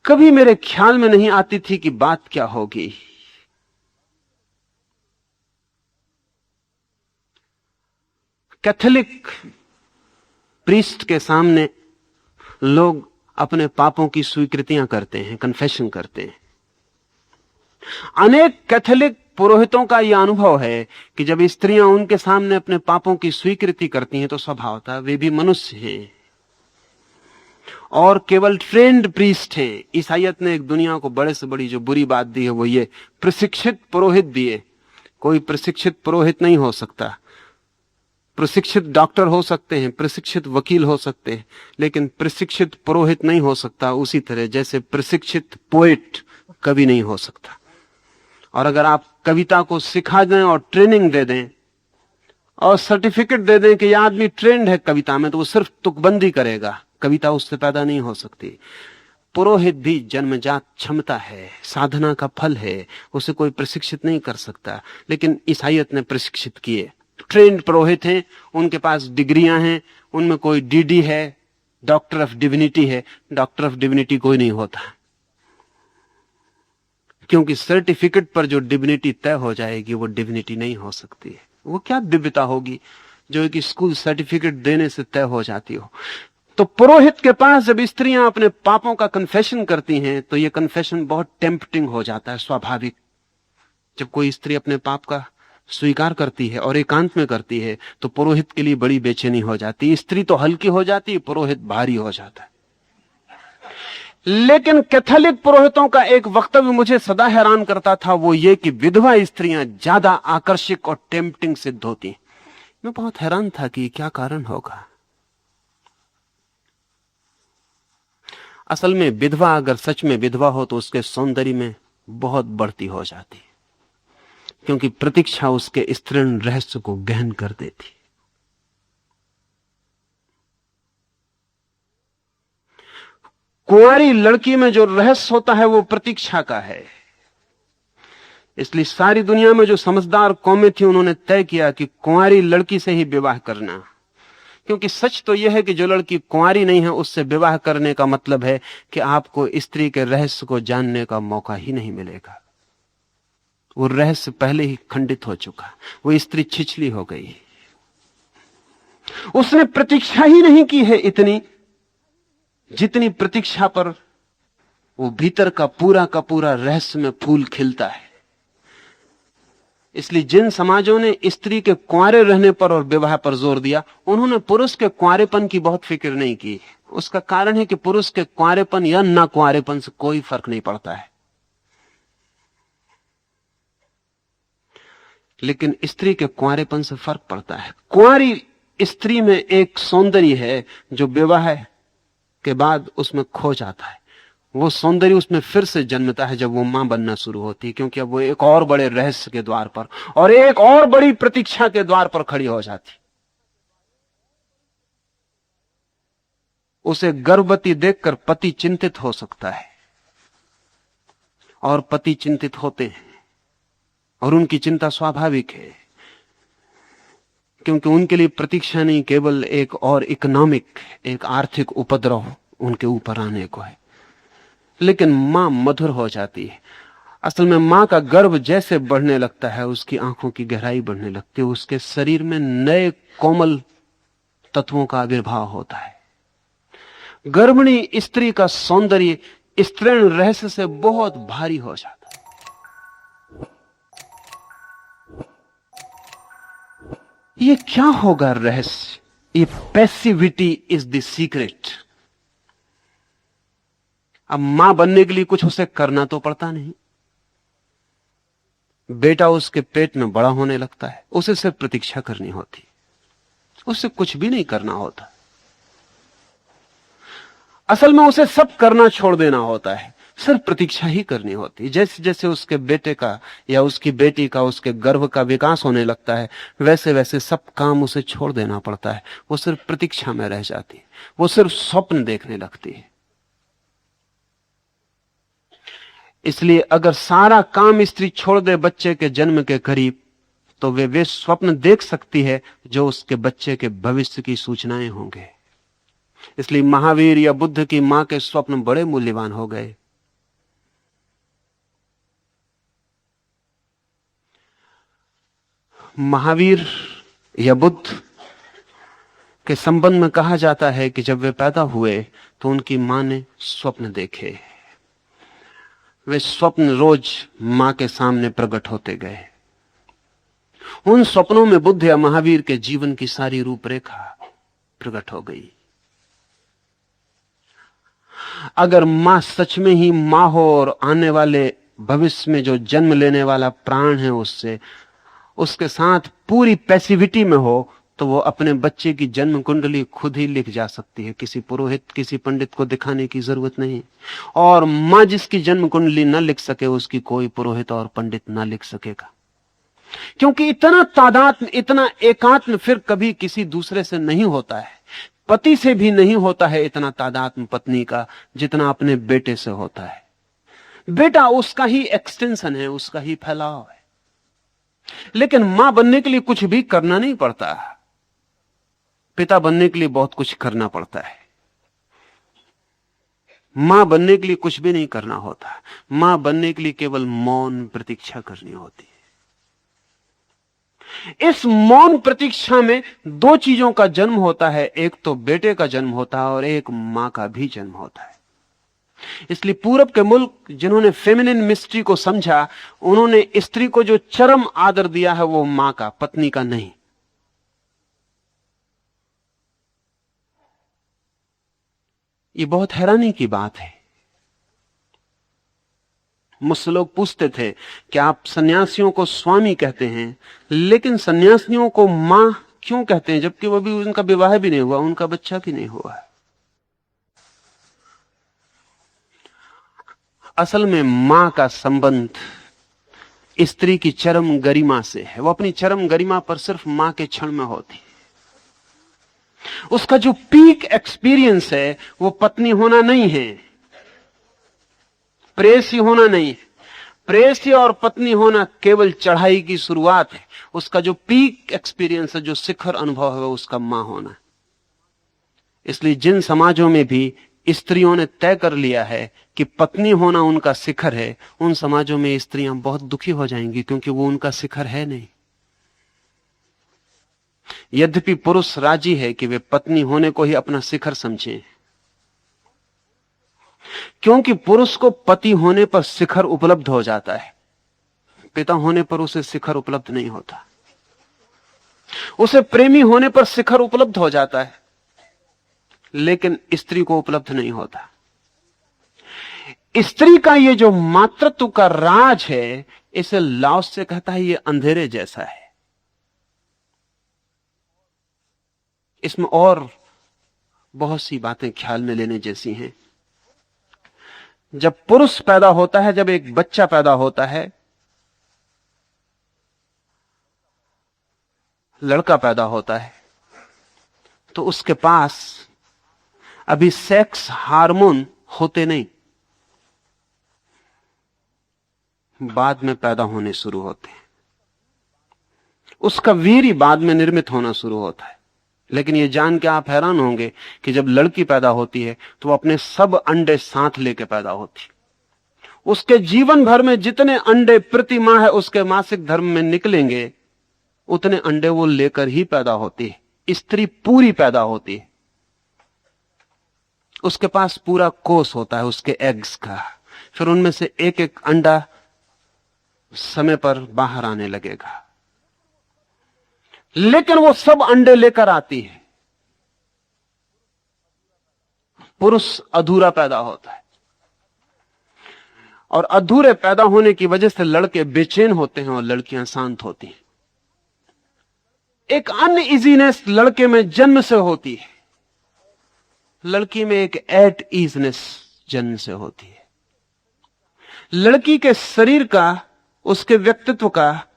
कभी मेरे ख्याल में नहीं आती थी कि बात क्या होगी। कैथोलिक प्रीस्ट के सामने लोग अपने पापों की स्वीकृतियां करते हैं, कन्फेशन करते हैं। अनेक कैथोलिक पुरोहितों का यह अनुभव है कि जब स्त्रियां उनके सामने अपने पापों की स्वीकृति करती हैं तो स्वभावतः वे भी मनुष्य हैं और केवल ट्रेंड प्रीस्ट हैं। ईसाइयत ने एक दुनिया को बड़े से बड़ी जो बुरी बात दी है वो ये, प्रशिक्षित पुरोहित दिए। कोई प्रशिक्षित पुरोहित नहीं हो सकता। प्रशिक्षित डॉक्टर हो सकते हैं, प्रशिक्षित वकील हो सकते हैं, लेकिन प्रशिक्षित पुरोहित नहीं हो सकता। उसी तरह जैसे प्रशिक्षित पोएट कभी नहीं हो सकता। और अगर आप कविता को सिखा दें और ट्रेनिंग दे दें और सर्टिफिकेट दे दें कि यह आदमी ट्रेंड है कविता में, तो वो सिर्फ तुकबंदी करेगा, कविता उससे पैदा नहीं हो सकती। पुरोहित भी जन्मजात क्षमता है, साधना का फल है, उसे कोई प्रशिक्षित नहीं कर सकता। लेकिन ईसाइयत ने प्रशिक्षित किए, ट्रेंड पुरोहित हैं, उनके पास डिग्रियां हैं, उनमें कोई डीडी है, डॉक्टर ऑफ डिविनिटी है। डॉक्टर ऑफ डिविनिटी कोई नहीं होता, क्योंकि सर्टिफिकेट पर जो डिविनिटी तय हो जाएगी वो डिविनिटी नहीं हो सकती है। वो क्या दिव्यता होगी जो एक स्कूल सर्टिफिकेट देने से तय हो जाती हो। तो पुरोहित के पास जब स्त्रियां अपने पापों का कन्फेशन करती हैं तो ये कन्फेशन बहुत टेम्पटिंग हो जाता है, स्वाभाविक। जब कोई स्त्री अपने पाप का स्वीकार करती है और एकांत में करती है तो पुरोहित के लिए बड़ी बेचैनी हो जाती है। स्त्री तो हल्की हो जाती है, पुरोहित भारी हो जाता है। लेकिन कैथोलिक पुरोहितों का एक वक्तव्य मुझे सदा हैरान करता था, वो ये कि विधवा स्त्रियां ज्यादा आकर्षक और टेम्पटिंग सिद्ध होती। मैं बहुत हैरान था कि क्या कारण होगा। असल में विधवा अगर सच में विधवा हो तो उसके सौंदर्य में बहुत बढ़ती हो जाती, क्योंकि प्रतीक्षा उसके स्त्रीण रहस्य को गहन कर देती। कुंवारी लड़की में जो रहस्य होता है वो प्रतीक्षा का है। इसलिए सारी दुनिया में जो समझदार कौमें थी उन्होंने तय किया कि कुंवारी लड़की से ही विवाह करना, क्योंकि सच तो यह है कि जो लड़की कुंवारी नहीं है उससे विवाह करने का मतलब है कि आपको स्त्री के रहस्य को जानने का मौका ही नहीं मिलेगा। वो रहस्य पहले ही खंडित हो चुका, वो स्त्री छिछली हो गई, उसने प्रतीक्षा ही नहीं की है इतनी जितनी प्रतीक्षा पर वो भीतर का पूरा रहस्य में फूल खिलता है। इसलिए जिन समाजों ने स्त्री के कुंवारे रहने पर और विवाह पर जोर दिया, उन्होंने पुरुष के कुंवारेपन की बहुत फिक्र नहीं की। उसका कारण है कि पुरुष के कुंवारेपन या ना कुंवारेपन से कोई फर्क नहीं पड़ता है, लेकिन स्त्री के कुंवारेपन से फर्क पड़ता है। कुंवारी स्त्री में एक सौंदर्य है जो विवाह के बाद उसमें खो जाता है। वो सौंदर्य उसमें फिर से जन्मता है जब वो मां बनना शुरू होती है, क्योंकि अब वो एक और बड़े रहस्य के द्वार पर और एक और बड़ी प्रतीक्षा के द्वार पर खड़ी हो जाती। उसे गर्भवती देखकर पति चिंतित हो सकता है, और पति चिंतित होते हैं, और उनकी चिंता स्वाभाविक है, क्योंकि उनके लिए प्रतीक्षा नहीं केवल एक और इकोनॉमिक, एक आर्थिक उपद्रव उनके ऊपर आने को है। लेकिन मां मधुर हो जाती है। असल में मां का गर्भ जैसे बढ़ने लगता है, उसकी आंखों की गहराई बढ़ने लगती है, उसके शरीर में नए कोमल तत्वों का आविर्भाव होता है। गर्भिणी स्त्री का सौंदर्य स्त्रीण रहस्य से बहुत भारी हो जाता है। ये क्या होगा रहस्य? ये पैसिविटी इज द सीक्रेट। अब मां बनने के लिए कुछ उसे करना तो पड़ता नहीं। बेटा उसके पेट में बड़ा होने लगता है, उसे सिर्फ प्रतीक्षा करनी होती, उसे कुछ भी नहीं करना होता। असल में उसे सब करना छोड़ देना होता है, सिर्फ प्रतीक्षा ही करनी होती है। जैसे जैसे उसके बेटे का या उसकी बेटी का, उसके गर्भ का विकास होने लगता है, वैसे वैसे सब काम उसे छोड़ देना पड़ता है। वो सिर्फ प्रतीक्षा में रह जाती है, वो सिर्फ स्वप्न देखने लगती है। इसलिए अगर सारा काम स्त्री छोड़ दे बच्चे के जन्म के करीब, तो वे स्वप्न देख सकती है जो उसके बच्चे के भविष्य की सूचनाएं होंगे। इसलिए महावीर या बुद्ध की मां के स्वप्न बड़े मूल्यवान हो गए। महावीर या बुद्ध के संबंध में कहा जाता है कि जब वे पैदा हुए तो उनकी मां ने स्वप्न देखे। वे स्वप्न रोज मां के सामने प्रकट होते गए। उन स्वप्नों में बुद्ध या महावीर के जीवन की सारी रूपरेखा प्रकट हो गई। अगर मां सच में ही मां हो और आने वाले भविष्य में जो जन्म लेने वाला प्राण है उससे, उसके साथ पूरी पैसिविटी में हो, तो वो अपने बच्चे की जन्म कुंडली खुद ही लिख जा सकती है। किसी पुरोहित, किसी पंडित को दिखाने की जरूरत नहीं। और मां जिसकी जन्म कुंडली ना लिख सके, उसकी कोई पुरोहित और पंडित ना लिख सकेगा, क्योंकि इतना तादात्म्य, इतना एकात्म फिर कभी किसी दूसरे से नहीं होता है। पति से भी नहीं होता है इतना तादात्म्य पत्नी का, जितना अपने बेटे से होता है। बेटा उसका ही एक्सटेंशन है, उसका ही फैलाव है। लेकिन मां बनने के लिए कुछ भी करना नहीं पड़ता। पिता बनने के लिए बहुत कुछ करना पड़ता है। मां बनने के लिए कुछ भी नहीं करना होता। मां बनने के लिए केवल मौन प्रतीक्षा करनी होती है। इस मौन प्रतीक्षा में दो चीजों का जन्म होता है, एक तो बेटे का जन्म होता है और एक मां का भी जन्म होता है। इसलिए पूरब के मुल्क जिन्होंने फेमिनिन मिस्ट्री को समझा, उन्होंने स्त्री को जो चरम आदर दिया है वो मां का, पत्नी का नहीं। ये बहुत हैरानी की बात है। मुझसे लोग पूछते थे कि आप सन्यासियों को स्वामी कहते हैं, लेकिन सन्यासियों को मां क्यों कहते हैं, जबकि वो भी, उनका विवाह भी नहीं हुआ, उनका बच्चा भी नहीं हुआ है। असल में मां का संबंध स्त्री की चरम गरिमा से है। वो अपनी चरम गरिमा पर सिर्फ मां के क्षण में होती। उसका जो पीक एक्सपीरियंस है वो पत्नी होना नहीं है, प्रेयसी होना नहीं है। प्रेयसी और पत्नी होना केवल चढ़ाई की शुरुआत है। उसका जो पीक एक्सपीरियंस है, जो शिखर अनुभव है, उसका मां होना है। इसलिए जिन समाजों में भी स्त्रियों ने तय कर लिया है कि पत्नी होना उनका शिखर है, उन समाजों में स्त्रियां बहुत दुखी हो जाएंगी, क्योंकि वो उनका शिखर है नहीं। यद्यपि पुरुष राजी है कि वे पत्नी होने को ही अपना शिखर समझें, क्योंकि पुरुष को पति होने पर शिखर उपलब्ध हो जाता है, पिता होने पर उसे शिखर उपलब्ध नहीं होता। उसे प्रेमी होने पर शिखर उपलब्ध हो जाता है, लेकिन स्त्री को उपलब्ध नहीं होता। स्त्री का ये जो मातृत्व का राज है, इसे लाओस से कहता है ये अंधेरे जैसा है। इसमें और बहुत सी बातें ख्याल में लेने जैसी हैं। जब पुरुष पैदा होता है, जब एक बच्चा पैदा होता है, लड़का पैदा होता है, तो उसके पास अभी सेक्स हार्मोन होते नहीं, बाद में पैदा होने शुरू होते हैं। उसका वीर्य बाद में निर्मित होना शुरू होता है। लेकिन यह जान के आप हैरान होंगे कि जब लड़की पैदा होती है तो वो अपने सब अंडे साथ लेके पैदा होती है। उसके जीवन भर में जितने अंडे प्रति माह है उसके मासिक धर्म में निकलेंगे, उतने अंडे वो लेकर ही पैदा होती है। स्त्री पूरी पैदा होती है, उसके पास पूरा कोष होता है उसके एग्स का। फिर उनमें से एक एक अंडा समय पर बाहर आने लगेगा, लेकिन वो सब अंडे लेकर आती है। पुरुष अधूरा पैदा होता है, और अधूरे पैदा होने की वजह से लड़के बेचैन होते हैं और लड़कियां शांत होती हैं। एक अनइजीनेस लड़के में जन्म से होती है, लड़की में एक एट ईजनेस जन्म से होती है। लड़की के शरीर का, उसके व्यक्तित्व का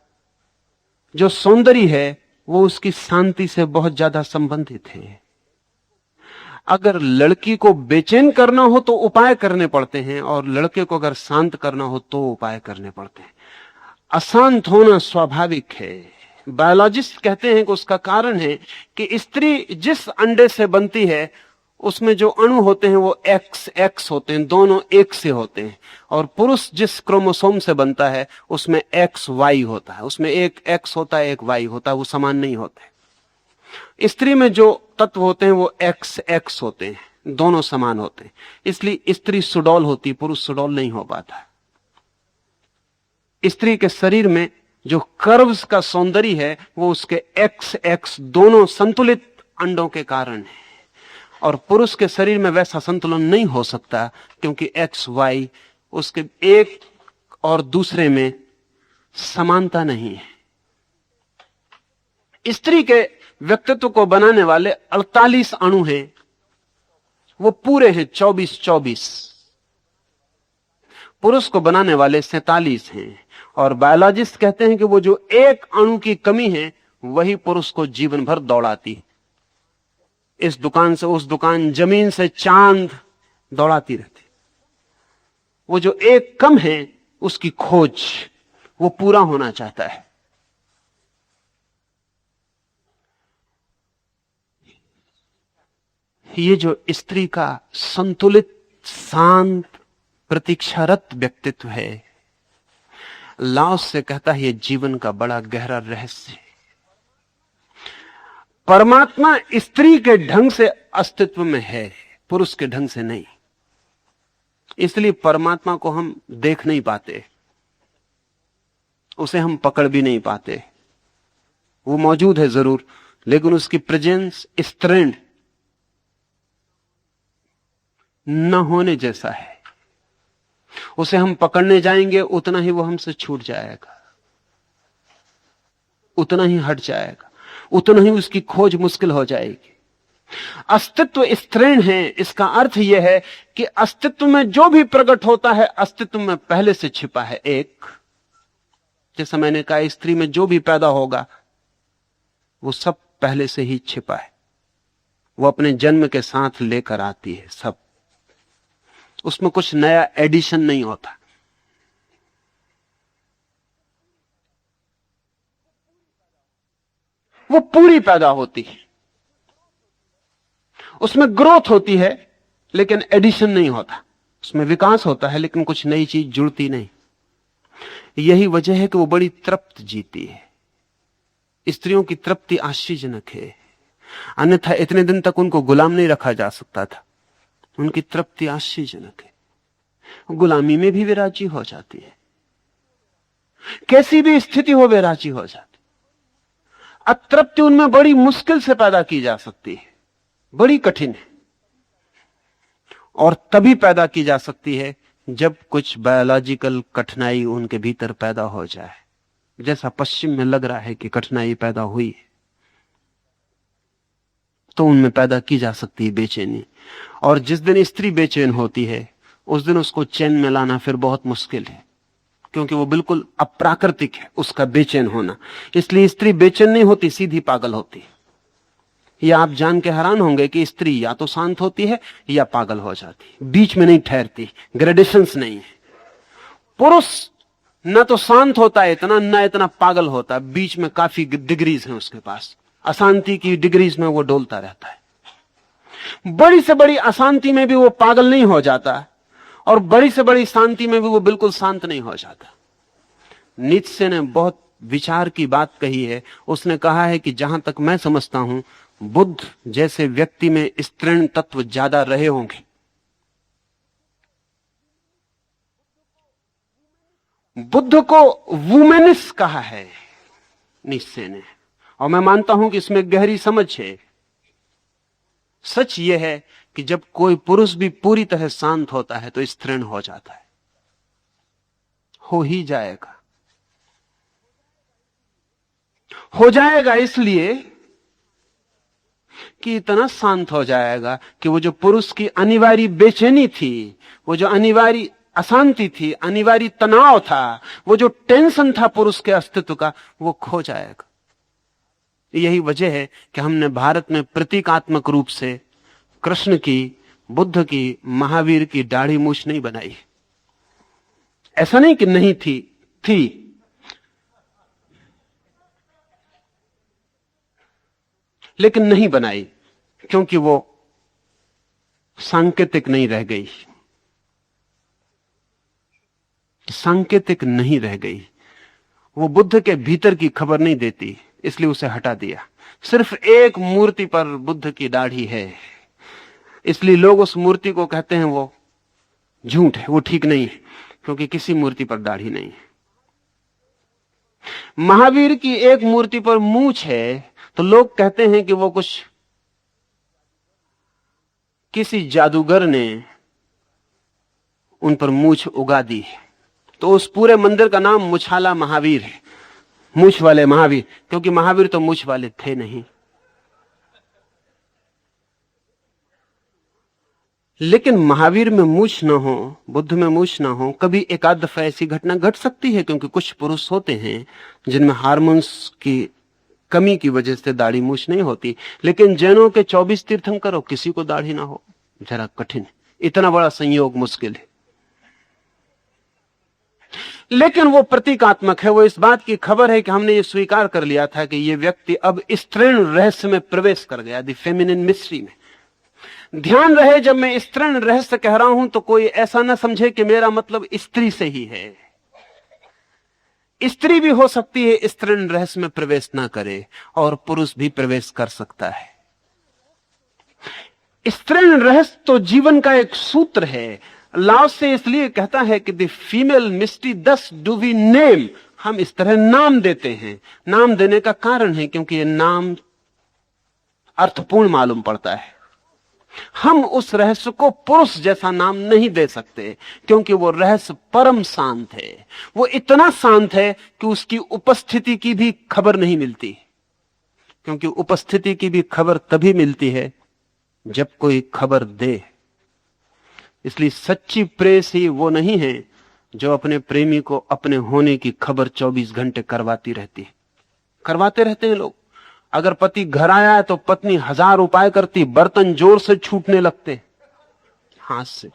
जो सौंदर्य है वो उसकी शांति से बहुत ज्यादा संबंधित है। अगर लड़की को बेचैन करना हो तो उपाय करने पड़ते हैं, और लड़के को अगर शांत करना हो तो उपाय करने पड़ते हैं। अशांत होना स्वाभाविक है। बायोलॉजिस्ट कहते हैं कि उसका कारण है कि स्त्री जिस अंडे से बनती है उसमें जो अणु होते हैं वो एक्स एक्स होते हैं, दोनों एक से होते हैं। और पुरुष जिस क्रोमोसोम से बनता है उसमें एक्स वाई होता है, उसमें एक एक्स होता है एक वाई होता है, वो समान नहीं होते। स्त्री में जो तत्व होते हैं वो एक्स एक्स होते हैं, दोनों समान होते हैं। इसलिए स्त्री सुडौल होती, पुरुष सुडौल नहीं हो पाता। स्त्री के शरीर में जो कर्व्स का सौंदर्य है वो उसके एक्स एक्स दोनों संतुलित अंडों के कारण है, और पुरुष के शरीर में वैसा संतुलन नहीं हो सकता क्योंकि एक्स वाई उसके एक और दूसरे में समानता नहीं है। स्त्री के व्यक्तित्व को बनाने वाले 48 अणु हैं, वो पूरे हैं 24-24। पुरुष को बनाने वाले 47 हैं, और बायोलॉजिस्ट कहते हैं कि वो जो एक अणु की कमी है वही पुरुष को जीवन भर दौड़ाती है। इस दुकान से उस दुकान, जमीन से चांद, दौड़ाती रहती। वो जो एक कम है उसकी खोज वो पूरा होना चाहता है। ये जो स्त्री का संतुलित, शांत, प्रतीक्षारत व्यक्तित्व है, लाओस से कहता है ये जीवन का बड़ा गहरा रहस्य है। परमात्मा स्त्री के ढंग से अस्तित्व में है, पुरुष के ढंग से नहीं। इसलिए परमात्मा को हम देख नहीं पाते, उसे हम पकड़ भी नहीं पाते। वो मौजूद है जरूर, लेकिन उसकी प्रेजेंस स्त्रीण न होने जैसा है। उसे हम पकड़ने जाएंगे उतना ही वो हमसे छूट जाएगा, उतना ही हट जाएगा, उतना ही उसकी खोज मुश्किल हो जाएगी। अस्तित्व स्त्रीण है, इसका अर्थ यह है कि अस्तित्व में जो भी प्रकट होता है अस्तित्व में पहले से छिपा है। एक, जैसा मैंने कहा, स्त्री में जो भी पैदा होगा वो सब पहले से ही छिपा है, वो अपने जन्म के साथ लेकर आती है सब, उसमें कुछ नया एडिशन नहीं होता। वो पूरी पैदा होती है, उसमें ग्रोथ होती है लेकिन एडिशन नहीं होता, उसमें विकास होता है लेकिन कुछ नई चीज जुड़ती नहीं। यही वजह है कि वो बड़ी तृप्त जीती है। स्त्रियों की तृप्ति आश्चर्यजनक है, अन्यथा इतने दिन तक उनको गुलाम नहीं रखा जा सकता था। उनकी तृप्ति आश्चर्यजनक है, गुलामी में भी वे राजी हो जाती है, कैसी भी स्थिति हो वे राजी हो जाती। अतृप्ति उनमें बड़ी मुश्किल से पैदा की जा सकती है, बड़ी कठिन है, और तभी पैदा की जा सकती है जब कुछ बायोलॉजिकल कठिनाई उनके भीतर पैदा हो जाए, जैसा पश्चिम में लग रहा है कि कठिनाई पैदा हुई है। तो उनमें पैदा की जा सकती है बेचैनी। और जिस दिन स्त्री बेचैन होती है उस दिन उसको चैन में लाना फिर बहुत मुश्किल है, क्योंकि वो बिल्कुल अप्राकृतिक है उसका बेचैन होना। इसलिए स्त्री बेचैन नहीं होती, सीधी पागल होती। या आप जान के हैरान होंगे कि स्त्री या तो शांत होती है या पागल हो जाती, बीच में नहीं ठहरती, ग्रेडेशंस नहीं है। पुरुष न तो शांत होता है इतना, न इतना पागल होता है, बीच में काफी डिग्रीज हैं उसके पास, अशांति की डिग्रीज में वो डोलता रहता है। बड़ी से बड़ी अशांति में भी वो पागल नहीं हो जाता और बड़ी से बड़ी शांति में भी वो बिल्कुल शांत नहीं हो जाता। नीत्शे ने बहुत विचार की बात कही है। उसने कहा है कि जहां तक मैं समझता हूं, बुद्ध जैसे व्यक्ति में स्त्रीण तत्व ज्यादा रहे होंगे। बुद्ध को वुमेनिस कहा है नीत्शे ने, और मैं मानता हूं कि इसमें गहरी समझ है। सच यह है कि जब कोई पुरुष भी पूरी तरह शांत होता है तो स्त्रीण हो जाता है, हो ही जाएगा। हो जाएगा इसलिए कि इतना शांत हो जाएगा कि वो जो पुरुष की अनिवार्य बेचैनी थी, वो जो अनिवार्य अशांति थी, अनिवार्य तनाव था, वो जो टेंशन था पुरुष के अस्तित्व का, वो खो जाएगा। यही वजह है कि हमने भारत में प्रतीकात्मक रूप से कृष्ण की, बुद्ध की, महावीर की दाढ़ी मूछ नहीं बनाई। ऐसा नहीं कि नहीं थी लेकिन नहीं बनाई, क्योंकि वो सांकेतिक नहीं रह गई, सांकेतिक नहीं रह गई। वो बुद्ध के भीतर की खबर नहीं देती, इसलिए उसे हटा दिया। सिर्फ एक मूर्ति पर बुद्ध की दाढ़ी है, इसलिए लोग उस मूर्ति को कहते हैं वो झूठ है, वो ठीक नहीं है, क्योंकि किसी मूर्ति पर दाढ़ी नहीं है। महावीर की एक मूर्ति पर मूछ है तो लोग कहते हैं कि वो कुछ किसी जादूगर ने उन पर मूछ उगा दी है। तो उस पूरे मंदिर का नाम मुछाला महावीर है, मूछ वाले महावीर, क्योंकि महावीर तो मूछ वाले थे नहीं। लेकिन महावीर में मूछ ना हो, बुद्ध में मूछ ना हो, कभी एक आध दफा ऐसी घटना घट सकती है, क्योंकि कुछ पुरुष होते हैं जिनमें हार्मोन्स की कमी की वजह से दाढ़ी मूछ नहीं होती। लेकिन जैनों के 24 तीर्थंकर हो, किसी को दाढ़ी ना हो, जरा कठिन है, इतना बड़ा संयोग मुश्किल है। लेकिन वो प्रतीकात्मक है, वो इस बात की खबर है कि हमने ये स्वीकार कर लिया था कि ये व्यक्ति अब स्त्रीण रहस्य में प्रवेश कर गया, द फेमिनिन मिस्ट्री में। ध्यान रहे, जब मैं स्त्रीण रहस्य कह रहा हूं तो कोई ऐसा ना समझे कि मेरा मतलब स्त्री से ही है। स्त्री भी हो सकती है स्त्रीण रहस्य में प्रवेश ना करे, और पुरुष भी प्रवेश कर सकता है। स्त्रीण रहस्य तो जीवन का एक सूत्र है। लाओ से इसलिए कहता है कि द फीमेल मिस्ट्री दस डू वी नेम, हम इस तरह नाम देते हैं। नाम देने का कारण है क्योंकि ये नाम अर्थपूर्ण मालूम पड़ता है। हम उस रहस्य को पुरुष जैसा नाम नहीं दे सकते, क्योंकि वो रहस्य परम शांत है। वो इतना शांत है कि उसकी उपस्थिति की भी खबर नहीं मिलती, क्योंकि उपस्थिति की भी खबर तभी मिलती है जब कोई खबर दे। इसलिए सच्ची प्रेस ही वो नहीं है जो अपने प्रेमी को अपने होने की खबर 24 घंटे करवाती रहती है। करवाते रहते हैं लोग। अगर पति घर आया है तो पत्नी 1000 उपाय करती, बर्तन जोर से छूटने लगते हाथ से,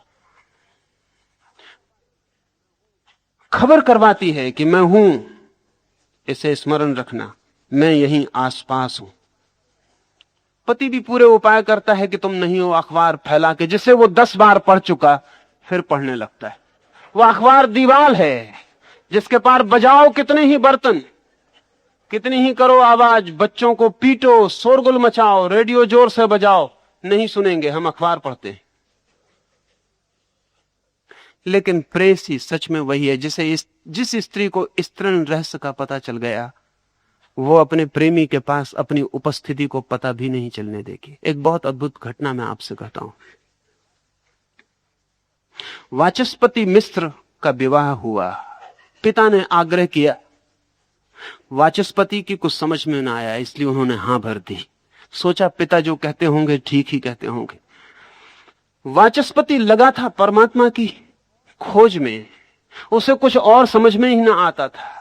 खबर करवाती है कि मैं हूं, इसे स्मरण रखना, मैं यहीं आसपास हूं। पति भी पूरे उपाय करता है कि तुम नहीं हो, अखबार फैला के, जिसे वो 10 बार पढ़ चुका फिर पढ़ने लगता है। वो अखबार दीवाल है जिसके पार बजाओ कितने ही बर्तन, कितनी ही करो आवाज, बच्चों को पीटो, शोरगुल मचाओ, रेडियो जोर से बजाओ, नहीं सुनेंगे, हम अखबार पढ़ते हैं। लेकिन प्रेस ही सच में वही है जिस स्त्री को स्त्रीण रहस्य का पता चल गया, वो अपने प्रेमी के पास अपनी उपस्थिति को पता भी नहीं चलने देगी। एक बहुत अद्भुत घटना मैं आपसे कहता हूं। वाचस्पति मिस्र का विवाह हुआ। पिता ने आग्रह किया, वाचस्पति की कुछ समझ में ना आया, इसलिए उन्होंने हां भर दी। सोचा पिता जो कहते होंगे ठीक ही कहते होंगे। वाचस्पति लगा था परमात्मा की खोज में, उसे कुछ और समझ में ही ना आता था।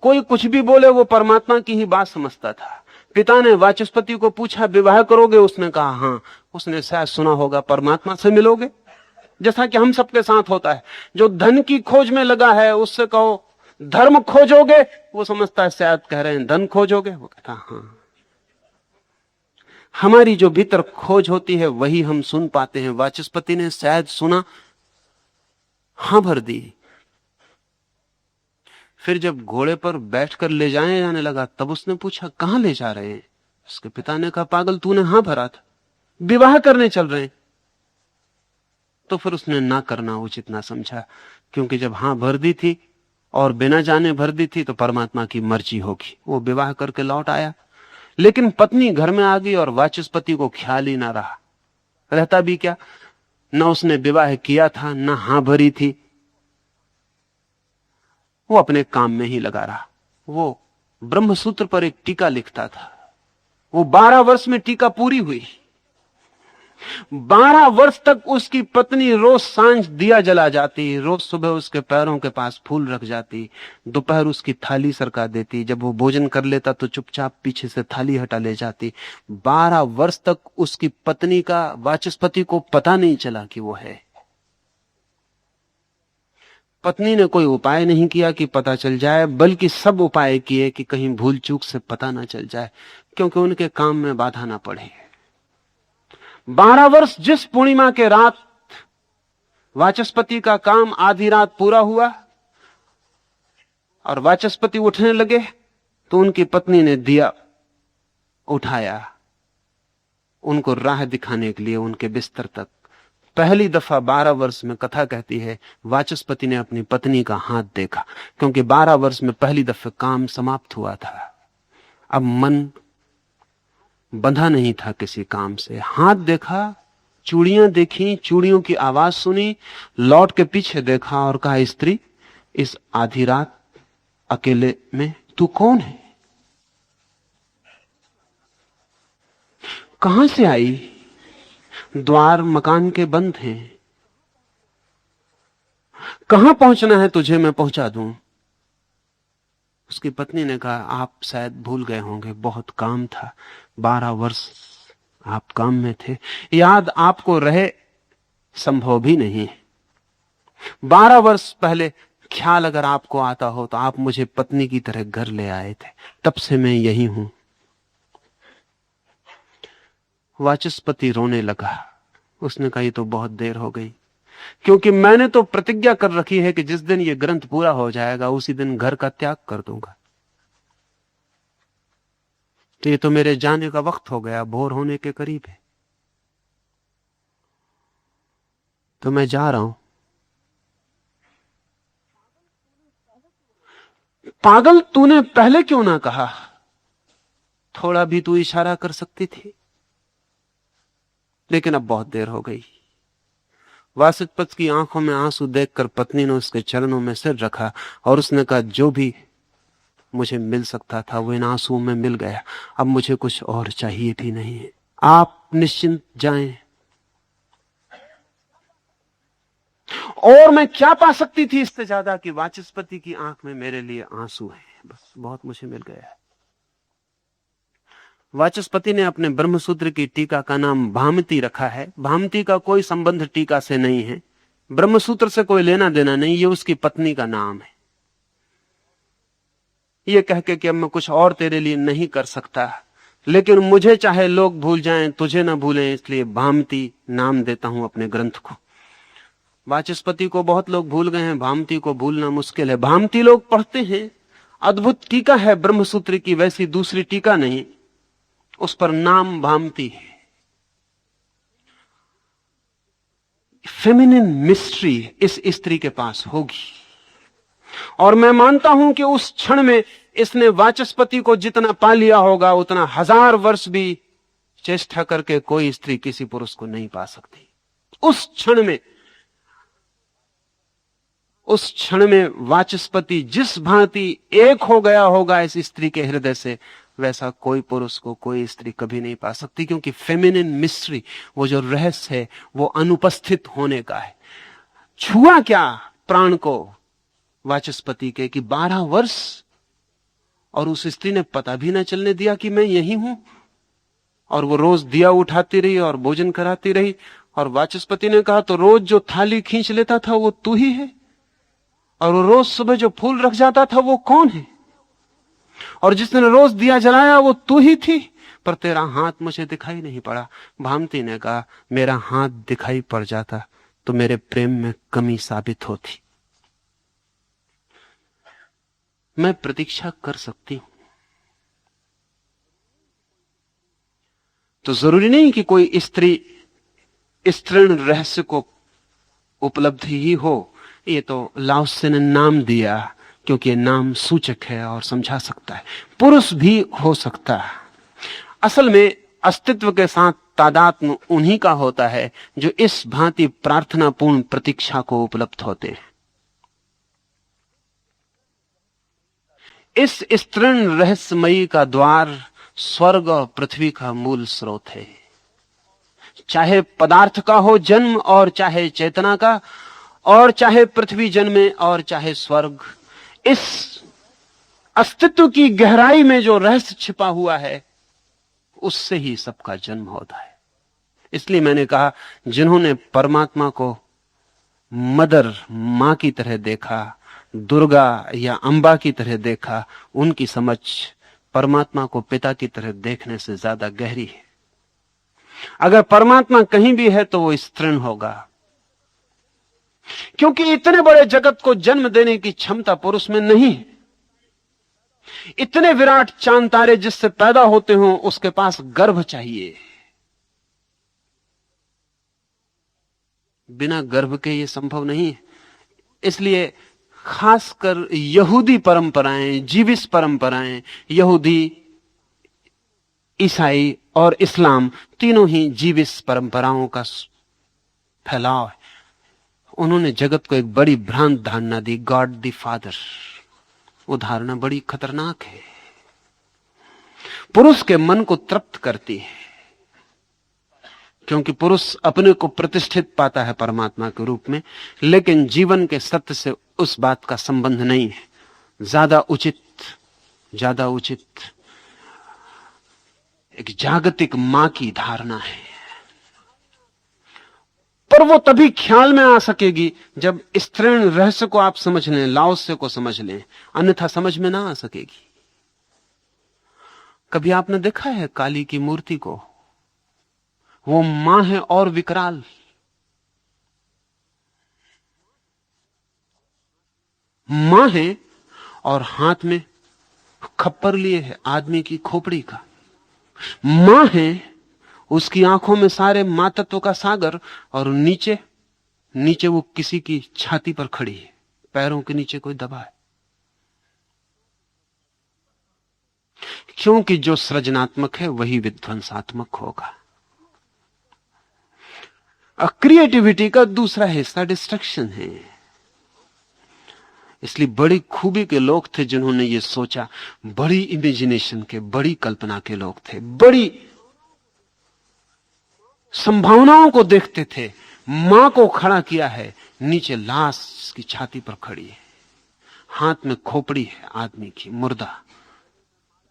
कोई कुछ भी बोले वो परमात्मा की ही बात समझता था। पिता ने वाचस्पति को पूछा विवाह करोगे? उसने कहा हाँ। उसने शायद सुना होगा परमात्मा से मिलोगे, जैसा कि हम सबके साथ होता है। जो धन की खोज में लगा है उससे कहो धर्म खोजोगे, वो समझता है शायद कह रहे हैं धन खोजोगे। वो कहता हाँ। हमारी जो भीतर खोज होती है वही हम सुन पाते हैं। वाचस्पति ने शायद सुना, हां भर दी। फिर जब घोड़े पर बैठकर ले जाने लगा तब उसने पूछा कहां ले जा रहे हैं? उसके पिता ने कहा पागल, तूने हां भरा था, विवाह करने चल रहे हैं। तो फिर उसने ना करना उचित ना समझा, क्योंकि जब हां भर दी थी और बिना जाने भर दी थी तो परमात्मा की मर्जी होगी। वो विवाह करके लौट आया, लेकिन पत्नी घर में आ गई और वाचस्पति को ख्याल ही ना रहा। रहता भी क्या, न उसने विवाह किया था न हां भरी थी, वो अपने काम में ही लगा रहा। वो ब्रह्मसूत्र पर एक टीका लिखता था। वो 12 वर्ष में टीका पूरी हुई। 12 वर्ष तक उसकी पत्नी रोज सांझ दिया जला जाती, रोज सुबह उसके पैरों के पास फूल रख जाती, दोपहर उसकी थाली सरका देती, जब वो भोजन कर लेता तो चुपचाप पीछे से थाली हटा ले जाती। 12 वर्ष तक उसकी पत्नी का वाचस्पति को पता नहीं चला कि वो है। पत्नी ने कोई उपाय नहीं किया कि पता चल जाए, बल्कि सब उपाय किए कि कहीं भूल चूक से पता ना चल जाए, क्योंकि उनके काम में बाधा ना पड़े। 12 वर्ष जिस पूर्णिमा के रात वाचस्पति का काम आधी रात पूरा हुआ और वाचस्पति उठने लगे तो उनकी पत्नी ने दिया उठाया, उनको राह दिखाने के लिए उनके बिस्तर तक। पहली दफा 12 वर्ष में कथा कहती है वाचस्पति ने अपनी पत्नी का हाथ देखा, क्योंकि 12 वर्ष में पहली दफे काम समाप्त हुआ था। अब मन बंधा नहीं था किसी काम से। हाथ देखा, चूड़ियां देखी, चूड़ियों की आवाज सुनी, लौट के पीछे देखा और कहा स्त्री, इस आधी रात अकेले में तू कौन है? कहां से आई? द्वार मकान के बंद हैं। कहां पहुंचना है तुझे, मैं पहुंचा दूं। उसकी पत्नी ने कहा आप शायद भूल गए होंगे, बहुत काम था, 12 वर्ष आप काम में थे, याद आपको रहे संभव भी नहीं। 12 वर्ष पहले ख्याल अगर आपको आता हो तो आप मुझे पत्नी की तरह घर ले आए थे, तब से मैं यही हूं। वाचस्पति रोने लगा। उसने कहा ये तो बहुत देर हो गई, क्योंकि मैंने तो प्रतिज्ञा कर रखी है कि जिस दिन ये ग्रंथ पूरा हो जाएगा उसी दिन घर का त्याग कर दूंगा। तो ये तो मेरे जाने का वक्त हो गया, भोर होने के करीब है, तो मैं जा रहा हूं। पागल, तूने पहले क्यों ना कहा? थोड़ा भी तू इशारा कर सकती थी, लेकिन अब बहुत देर हो गई। वाचस्पति की आंखों में आंसू देखकर पत्नी ने उसके चरणों में सिर रखा और उसने कहा जो भी मुझे मिल सकता था वो इन आंसुओं में मिल गया, अब मुझे कुछ और चाहिए भी नहीं है। आप निश्चिंत जाएं। और मैं क्या पा सकती थी इससे ज्यादा कि वाचस्पति की आंख में मेरे लिए आंसू हैं, बस बहुत मुझे मिल गया है। वाचस्पति ने अपने ब्रह्मसूत्र की टीका का नाम भामती रखा है। भामती का कोई संबंध टीका से नहीं है, ब्रह्मसूत्र से कोई लेना देना नहीं, ये उसकी पत्नी का नाम है। ये कह के कि अब मैं कुछ और तेरे लिए नहीं कर सकता, लेकिन मुझे चाहे लोग भूल जाएं तुझे ना भूलें, इसलिए भामती नाम देता हूं अपने ग्रंथ को। वाचस्पति को बहुत लोग भूल गए हैं, भामती को भूलना मुश्किल है। भामती लोग पढ़ते हैं, अद्भुत टीका है ब्रह्मसूत्र की, वैसी दूसरी टीका नहीं, उस पर नाम भामती है। फेमिनिन मिस्ट्री इस स्त्री के पास होगी, और मैं मानता हूं कि उस क्षण में इसने वाचस्पति को जितना पा लिया होगा उतना 1000 वर्ष भी चेष्टा करके कोई स्त्री किसी पुरुष को नहीं पा सकती। उस क्षण में वाचस्पति जिस भांति एक हो गया होगा इस स्त्री के हृदय से, वैसा कोई पुरुष को कोई स्त्री कभी नहीं पा सकती, क्योंकि फेमिनिन मिस्ट्री, वो जो रहस्य है, वो अनुपस्थित होने का है। छुआ क्या प्राण को वाचस्पति के कि 12 वर्ष, और उस स्त्री ने पता भी ना चलने दिया कि मैं यही हूं, और वो रोज दिया उठाती रही और भोजन कराती रही। और वाचस्पति ने कहा, तो रोज जो थाली खींच लेता था वो तू ही है, और वो रोज सुबह जो फूल रख जाता था वो कौन है, और जिसने रोज दिया जलाया वो तू ही थी, पर तेरा हाथ मुझे दिखाई नहीं पड़ा। भामती ने कहा, मेरा हाथ दिखाई पड़ जाता तो मेरे प्रेम में कमी साबित होती। मैं प्रतीक्षा कर सकती हूं, तो जरूरी नहीं कि कोई स्त्री स्त्रीण रहस्य को उपलब्ध ही हो। ये तो लाओत्से ने नाम दिया क्योंकि ये नाम सूचक है और समझा सकता है। पुरुष भी हो सकता है। असल में अस्तित्व के साथ तादात्म्य उन्हीं का होता है जो इस भांति प्रार्थनापूर्ण प्रतीक्षा को उपलब्ध होते हैं। इस स्त्रीण रहस्यमयी का द्वार स्वर्ग और पृथ्वी का मूल स्रोत है। चाहे पदार्थ का हो जन्म, और चाहे चेतना का, और चाहे पृथ्वी जन्मे, और चाहे स्वर्ग, इस अस्तित्व की गहराई में जो रहस्य छिपा हुआ है उससे ही सबका जन्म होता है। इसलिए मैंने कहा, जिन्होंने परमात्मा को मदर मां की तरह देखा, दुर्गा या अंबा की तरह देखा, उनकी समझ परमात्मा को पिता की तरह देखने से ज्यादा गहरी है। अगर परमात्मा कहीं भी है तो वो स्त्रीण होगा, क्योंकि इतने बड़े जगत को जन्म देने की क्षमता पुरुष में नहीं है। इतने विराट चांद तारे जिससे पैदा होते हो, उसके पास गर्भ चाहिए। बिना गर्भ के ये संभव नहीं है। इसलिए खासकर यहूदी परंपराएं, जीविस परंपराएं, यहूदी, ईसाई और इस्लाम, तीनों ही जीविस परंपराओं का फैलाव है। उन्होंने जगत को एक बड़ी भ्रांत धारणा दी, गॉड द फादर। वो धारणा बड़ी खतरनाक है, पुरुष के मन को तृप्त करती है, क्योंकि पुरुष अपने को प्रतिष्ठित पाता है परमात्मा के रूप में, लेकिन जीवन के सत्य से उस बात का संबंध नहीं है। ज्यादा उचित एक जागतिक मां की धारणा है, पर वो तभी ख्याल में आ सकेगी जब स्त्रीण रहस्य को आप समझ लें, लाओत्से को समझ लें, अन्यथा समझ में ना आ सकेगी। कभी आपने देखा है काली की मूर्ति को? वो मां है और विकराल। मां है और हाथ में खप्पर लिए है आदमी की खोपड़ी का। मां है, उसकी आंखों में सारे मातत्व का सागर, और नीचे वो किसी की छाती पर खड़ी है, पैरों के नीचे कोई दबा है। क्योंकि जो सृजनात्मक है वही विध्वंसात्मक होगा। क्रिएटिविटी का दूसरा हिस्सा डिस्ट्रक्शन है। इसलिए बड़ी खूबी के लोग थे जिन्होंने ये सोचा, बड़ी इमेजिनेशन के, बड़ी कल्पना के लोग थे, बड़ी संभावनाओं को देखते थे। मां को खड़ा किया है, नीचे लाश की छाती पर खड़ी है, हाथ में खोपड़ी है आदमी की, मुर्दा,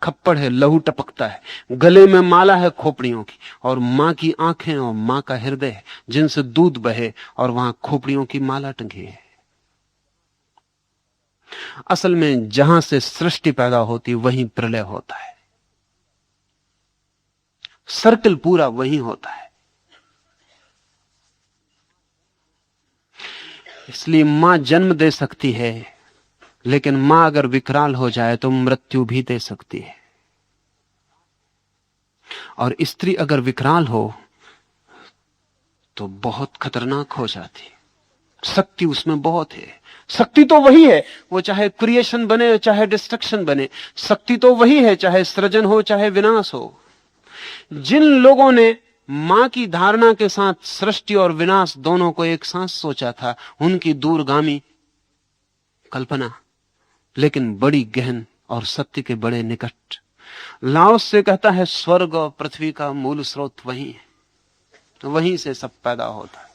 खप्पड़ है, लहू टपकता है, गले में माला है खोपड़ियों की, और मां की आंखें और मां का हृदय है जिनसे दूध बहे, और वहां खोपड़ियों की माला टंगी है। असल में जहां से सृष्टि पैदा होती वहीं प्रलय होता है, सर्कल पूरा वहीं होता है। इसलिए मां जन्म दे सकती है, लेकिन मां अगर विकराल हो जाए तो मृत्यु भी दे सकती है। और स्त्री अगर विकराल हो तो बहुत खतरनाक हो जाती है। शक्ति उसमें बहुत है। शक्ति तो वही है, वो चाहे क्रिएशन बने चाहे डिस्ट्रक्शन बने, शक्ति तो वही है, चाहे सृजन हो चाहे विनाश हो। जिन लोगों ने मां की धारणा के साथ सृष्टि और विनाश दोनों को एक साथ सोचा था, उनकी दूरगामी कल्पना, लेकिन बड़ी गहन और सत्य के बड़े निकट। लाओस से कहता है स्वर्ग और पृथ्वी का मूल स्रोत वही है, तो वहीं से सब पैदा होता है।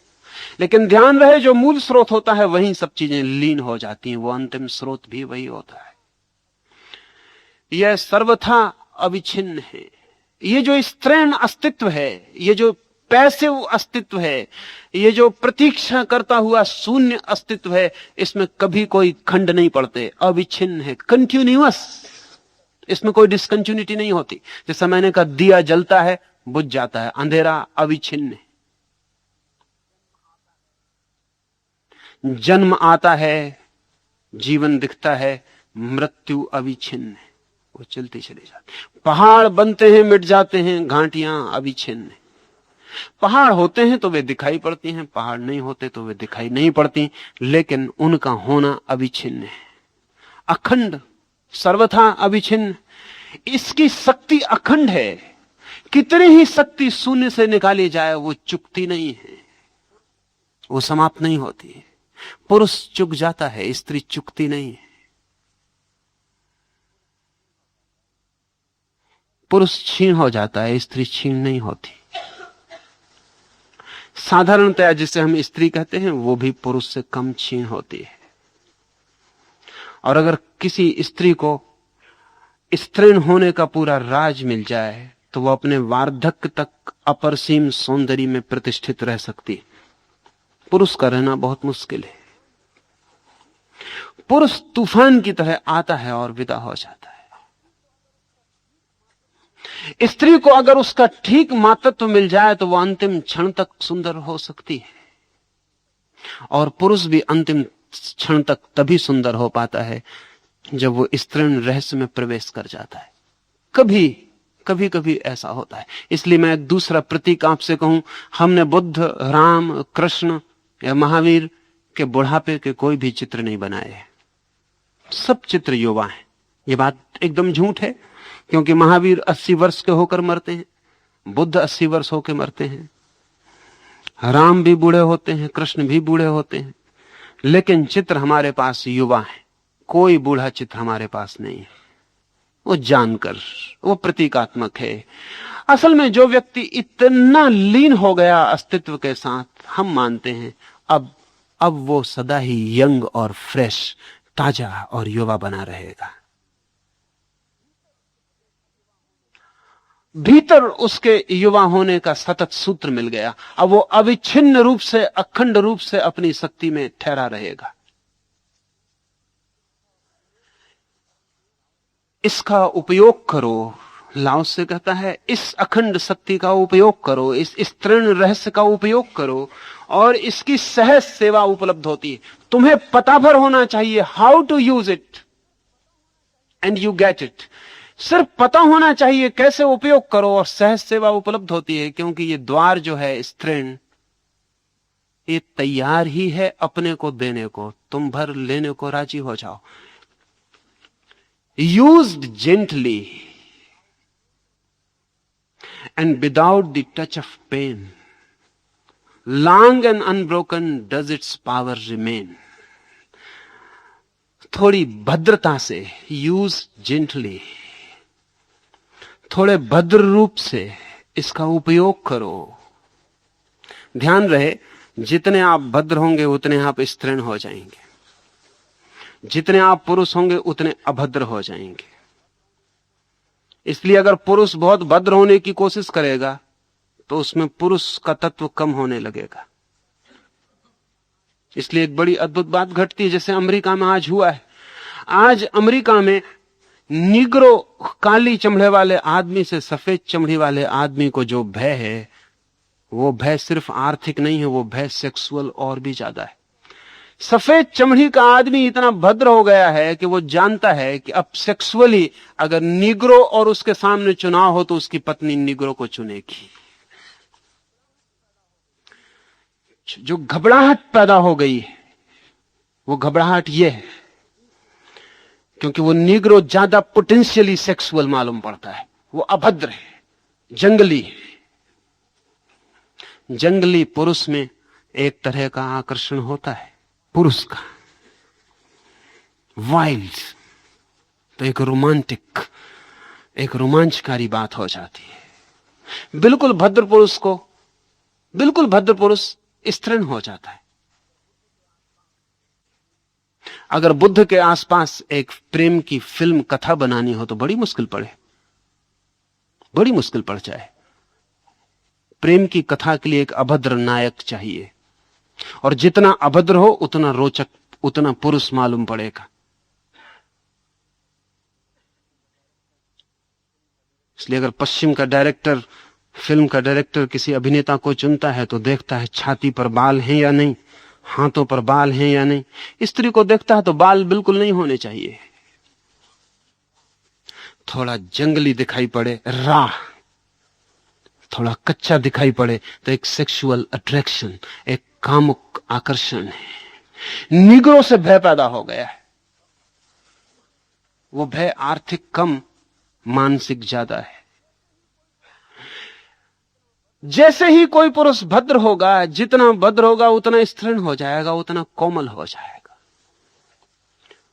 लेकिन ध्यान रहे, जो मूल स्रोत होता है वहीं सब चीजें लीन हो जाती हैं, वो अंतिम स्रोत भी वही होता है। यह सर्वथा अविच्छिन्न है। ये जो स्त्रैण अस्तित्व है, ये जो पैसिव अस्तित्व है, ये जो प्रतीक्षा करता हुआ शून्य अस्तित्व है, इसमें कभी कोई खंड नहीं पड़ते, अविच्छिन्न है, कंटिन्यूअस। इसमें कोई डिसकंटिन्यूटी नहीं होती। जैसा मैंने कहा, दिया जलता है, बुझ जाता है, अंधेरा अविच्छिन्न है। जन्म आता है, जीवन दिखता है, मृत्यु अविच्छिन्न है, वो चलती चली जाती। पहाड़ बनते हैं, मिट जाते हैं, घाटियां अविच्छिन्न है। पहाड़ होते हैं तो वे दिखाई पड़ती हैं, पहाड़ नहीं होते तो वे दिखाई नहीं पड़ती, लेकिन उनका होना अविच्छिन्न है, अखंड, सर्वथा अविच्छिन्न। इसकी शक्ति अखंड है। कितनी ही शक्ति शून्य से निकाली जाए, वो चुकती नहीं है, वो समाप्त नहीं होती है। पुरुष चुक जाता है, स्त्री चुकती नहीं है। पुरुष क्षीण हो जाता है, स्त्री क्षीण नहीं होती। साधारणतया जिसे हम स्त्री कहते हैं वो भी पुरुष से कम क्षीण होती है। और अगर किसी स्त्री को स्त्रीण होने का पूरा राज मिल जाए तो वो अपने वार्धक्य तक अपरसीम सौंदर्य में प्रतिष्ठित रह सकती है। पुरुष का रहना बहुत मुश्किल है। पुरुष तूफान की तरह आता है और विदा हो जाता है। स्त्री को अगर उसका ठीक मातृत्व मिल जाए तो वह अंतिम क्षण तक सुंदर हो सकती है, और पुरुष भी अंतिम क्षण तक तभी सुंदर हो पाता है जब वो स्त्रीण रहस्य में प्रवेश कर जाता है। कभी कभी ऐसा होता है। इसलिए मैं एक दूसरा प्रतीक आपसे कहूं, हमने बुद्ध, राम, कृष्ण या महावीर के बुढ़ापे के कोई भी चित्र नहीं बनाए हैं। सब चित्र युवा हैं। ये बात एकदम झूठ है, क्योंकि महावीर 80 वर्ष के होकर मरते हैं, बुद्ध 80 वर्ष होकर मरते हैं, राम भी बूढ़े होते हैं, कृष्ण भी बूढ़े होते हैं, लेकिन चित्र हमारे पास युवा है। कोई बूढ़ा चित्र हमारे पास नहीं है। वो जानकर, वो प्रतीकात्मक है। असल में जो व्यक्ति इतना लीन हो गया अस्तित्व के साथ, हम मानते हैं अब वो सदा ही यंग और फ्रेश, ताजा और युवा बना रहेगा। भीतर उसके युवा होने का सतत सूत्र मिल गया। अब वो अविच्छिन्न रूप से, अखंड रूप से अपनी शक्ति में ठहरा रहेगा। इसका उपयोग करो। लाओस से कहता है, इस अखंड शक्ति का उपयोग करो, इस स्त्रीण रहस्य का उपयोग करो, और इसकी सहज सेवा उपलब्ध होती है। तुम्हें पता भर होना चाहिए how to use it and you get it. सिर्फ पता होना चाहिए कैसे उपयोग करो, और सहज सेवा उपलब्ध होती है। क्योंकि ये द्वार जो है स्त्रीण, ये तैयार ही है अपने को देने को। तुम भर लेने को राजी हो जाओ। Used gently and without the touch of pain, long and unbroken does its power remain. थोड़ी भद्रता से, use gently, थोड़े भद्र रूप से इसका उपयोग करो। ध्यान रहे, जितने आप भद्र होंगे उतने आप स्त्रीण हो जाएंगे, जितने आप पुरुष होंगे उतने अभद्र हो जाएंगे। इसलिए अगर पुरुष बहुत भद्र होने की कोशिश करेगा तो उसमें पुरुष का तत्व कम होने लगेगा। इसलिए एक बड़ी अद्भुत बात घटती है, जैसे अमेरिका में आज हुआ है। आज अमेरिका में निग्रो, काली चमड़े वाले आदमी से सफेद चमड़ी वाले आदमी को जो भय है, वो भय सिर्फ आर्थिक नहीं है, वो भय सेक्सुअल और भी ज्यादा है। सफेद चमड़ी का आदमी इतना भद्र हो गया है कि वो जानता है कि अब सेक्सुअली अगर निग्रो और उसके सामने चुनाव हो तो उसकी पत्नी निग्रो को चुनेगी। जो घबराहट पैदा हो गई है, वो घबराहट ये है क्योंकि वो निग्रो ज्यादा पोटेंशियली सेक्सुअल मालूम पड़ता है। वो अभद्र है, जंगली है। जंगली पुरुष में एक तरह का आकर्षण होता है, पुरुष का वाइल्ड, तो एक रोमांटिक, एक रोमांचकारी बात हो जाती है। बिल्कुल भद्र पुरुष स्तृण हो जाता है। अगर बुद्ध के आसपास एक प्रेम की फिल्म कथा बनानी हो तो बड़ी मुश्किल पड़ जाए। प्रेम की कथा के लिए एक अभद्र नायक चाहिए, और जितना अभद्र हो उतना रोचक, उतना पुरुष मालूम पड़ेगा। इसलिए अगर पश्चिम का डायरेक्टर, फिल्म का डायरेक्टर किसी अभिनेता को चुनता है तो देखता है छाती पर बाल हैं या नहीं, हाथों पर बाल हैं या नहीं। स्त्री को देखता है तो बाल बिल्कुल नहीं होने चाहिए, थोड़ा जंगली दिखाई पड़े, राह थोड़ा कच्चा दिखाई पड़े तो एक सेक्सुअल अट्रैक्शन, एक कामुक आकर्षण है। निग्रो से भय पैदा हो गया है। वो भय आर्थिक कम, मानसिक ज्यादा है। जैसे ही कोई पुरुष भद्र होगा, जितना भद्र होगा उतना स्त्रीण हो जाएगा, उतना कोमल हो जाएगा।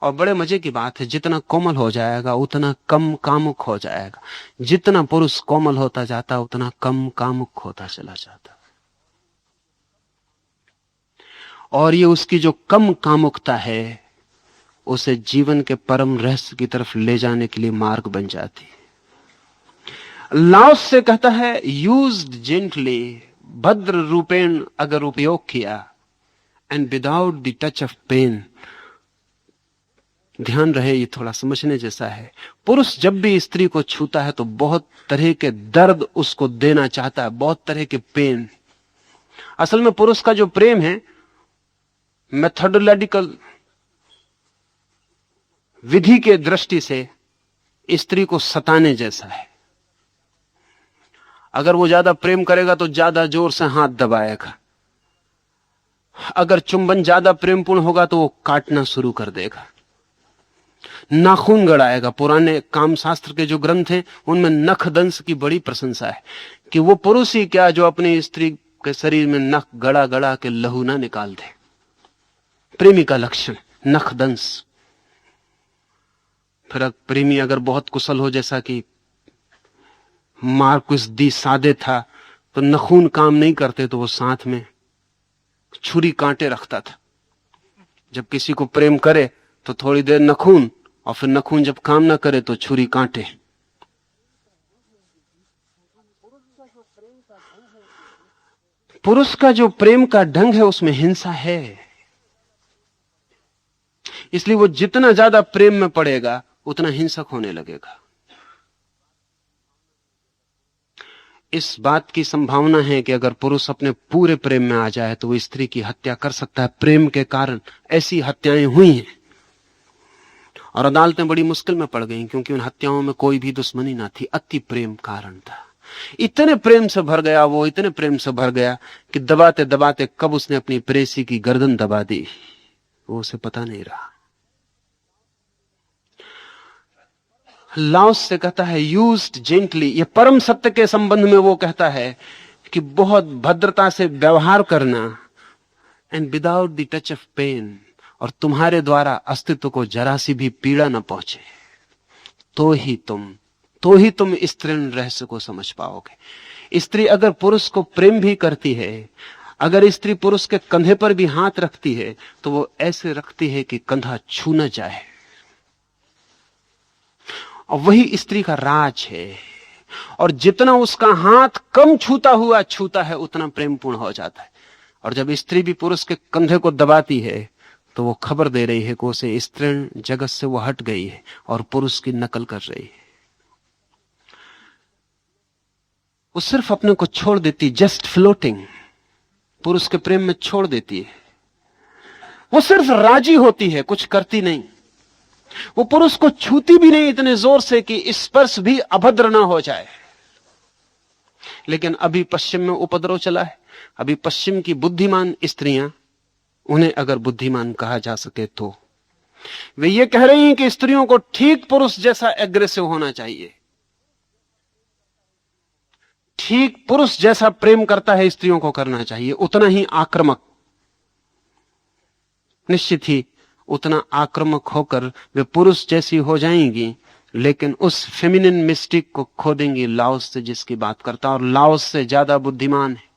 और बड़े मजे की बात है, जितना कोमल हो जाएगा उतना कम कामुक हो जाएगा। जितना पुरुष कोमल होता जाता उतना कम कामुक होता चला जाता। और ये उसकी जो कम कामुकता है उसे जीवन के परम रहस्य की तरफ ले जाने के लिए मार्ग बन जाती है। लाओस से कहता है, यूज्ड जेंटली, भद्र रूपेण अगर उपयोग किया, and without the touch of pain. ध्यान रहे, ये थोड़ा समझने जैसा है। पुरुष जब भी स्त्री को छूता है तो बहुत तरह के दर्द उसको देना चाहता है, बहुत तरह के पेन। असल में पुरुष का जो प्रेम है मेथोडोलॉजिकल विधि के दृष्टि से स्त्री को सताने जैसा है। अगर वो ज्यादा प्रेम करेगा तो ज्यादा जोर से हाथ दबाएगा। अगर चुंबन ज्यादा प्रेमपूर्ण होगा तो वो काटना शुरू कर देगा, नाखून गड़ाएगा। पुराने काम शास्त्र के जो ग्रंथ हैं उनमें नख दंश की बड़ी प्रशंसा है कि वो पुरुष ही क्या जो अपनी स्त्री के शरीर में नख गड़ा गड़ा के लहू ना निकाल दे। प्रेमी का लक्षण नख दंश। फिर प्रेमी अगर बहुत कुशल हो, जैसा कि मार्कुस दी सादे था, तो नखून काम नहीं करते तो वो साथ में छुरी कांटे रखता था। जब किसी को प्रेम करे तो थोड़ी देर नखून, और फिर नखून जब काम ना करे तो छुरी कांटे। पुरुष का जो प्रेम का ढंग है उसमें हिंसा है। इसलिए वो जितना ज्यादा प्रेम में पड़ेगा उतना हिंसक होने लगेगा। इस बात की संभावना है कि अगर पुरुष अपने पूरे प्रेम में आ जाए तो वो स्त्री की हत्या कर सकता है। प्रेम के कारण ऐसी हत्याएं हुई हैं और अदालतें बड़ी मुश्किल में पड़ गईं, क्योंकि उन हत्याओं में कोई भी दुश्मनी ना थी, अति प्रेम कारण था। इतने प्रेम से भर गया वो, इतने प्रेम से भर गया कि दबाते दबाते कब उसने अपनी प्रेसी की गर्दन दबा दी वो उसे पता नहीं रहा। लाओस से कहता है, यूज्ड जेंटली। ये परम सत्य के संबंध में वो कहता है कि बहुत भद्रता से व्यवहार करना, and without the touch of pain, और तुम्हारे द्वारा अस्तित्व को जरा सी भी पीड़ा न पहुंचे, तो ही तुम स्त्रीण रहस्य को समझ पाओगे। स्त्री अगर पुरुष को प्रेम भी करती है, अगर स्त्री पुरुष के कंधे पर भी हाथ रखती है तो वो ऐसे रखती है कि कंधा छू न जाए, और वही स्त्री का राज है। और जितना उसका हाथ कम छूता है उतना प्रेमपूर्ण हो जाता है। और जब स्त्री भी पुरुष के कंधे को दबाती है तो वो खबर दे रही है कि उसे स्त्रीण जगत से वो हट गई है और पुरुष की नकल कर रही है। वो सिर्फ अपने को छोड़ देती, जस्ट फ्लोटिंग, पुरुष के प्रेम में छोड़ देती है। वो सिर्फ राजी होती है, कुछ करती नहीं। वो पुरुष को छूती भी नहीं इतने जोर से कि स्पर्श भी अभद्र ना हो जाए। लेकिन अभी पश्चिम में उपद्रव चला है। अभी पश्चिम की बुद्धिमान स्त्रियां, उन्हें अगर बुद्धिमान कहा जा सके तो, वे ये कह रही हैं कि स्त्रियों को ठीक पुरुष जैसा एग्रेसिव होना चाहिए। ठीक पुरुष जैसा प्रेम करता है स्त्रियों को करना चाहिए, उतना ही आक्रामक। निश्चित ही उतना आक्रामक होकर वे पुरुष जैसी हो जाएंगी लेकिन उस फेमिनिन मिस्टिक को खोदेंगे लाओस से, जिसकी बात करता, और लाओस से ज्यादा बुद्धिमान है।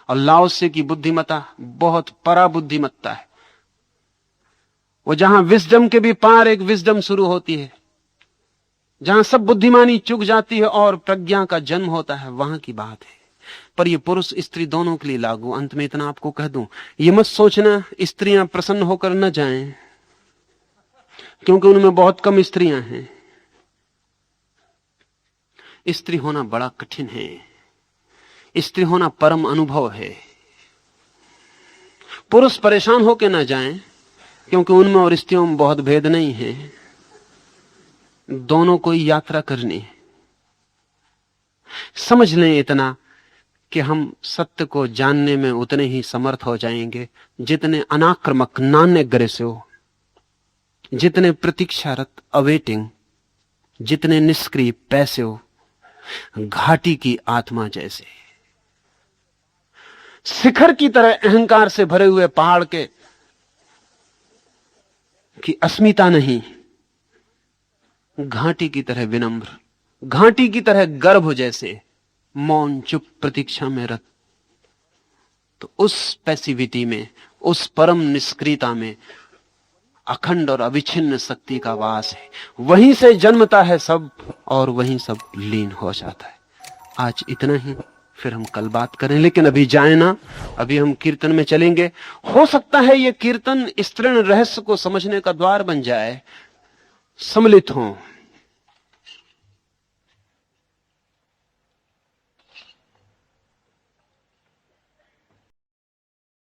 और लाओसे की बुद्धिमत्ता बहुत परा बुद्धिमत्ता है। वो जहां विजडम के भी पार एक विजडम शुरू होती है, जहां सब बुद्धिमानी चुक जाती है और प्रज्ञा का जन्म होता है, वहां की बात है। पर ये पुरुष स्त्री दोनों के लिए लागू। अंत में इतना आपको कह दूं, ये मत सोचना स्त्रियां प्रसन्न होकर न जाएं, क्योंकि उनमें बहुत कम स्त्रियां हैं। स्त्री होना बड़ा कठिन है। स्त्री होना परम अनुभव है। पुरुष परेशान होकर न जाएं, क्योंकि उनमें और स्त्रियों में बहुत भेद नहीं है। दोनों को यात्रा करनी है। समझ लें इतना कि हम सत्य को जानने में उतने ही समर्थ हो जाएंगे जितने अनाक्रामक नान्यग्रह से हो, जितने प्रतीक्षारत अवेटिंग, जितने निष्क्रिय पैसे हो, घाटी की आत्मा जैसे। शिखर की तरह अहंकार से भरे हुए पहाड़ के की अस्मिता नहीं, घाटी की तरह विनम्र, घाटी की तरह गर्भ जैसे मौन चुप प्रतीक्षा में रत। तो उस पैसिविटी में, उस परम निष्क्रियता में अखंड और अविच्छिन्न शक्ति का वास है। वहीं से जन्मता है सब और वहीं सब लीन हो जाता है। आज इतना ही, फिर हम कल बात करें। लेकिन अभी जाए ना, अभी हम कीर्तन में चलेंगे। हो सकता है ये कीर्तन इस तृण रहस्य को समझने का द्वार बन जाए, सम्मिलित हों।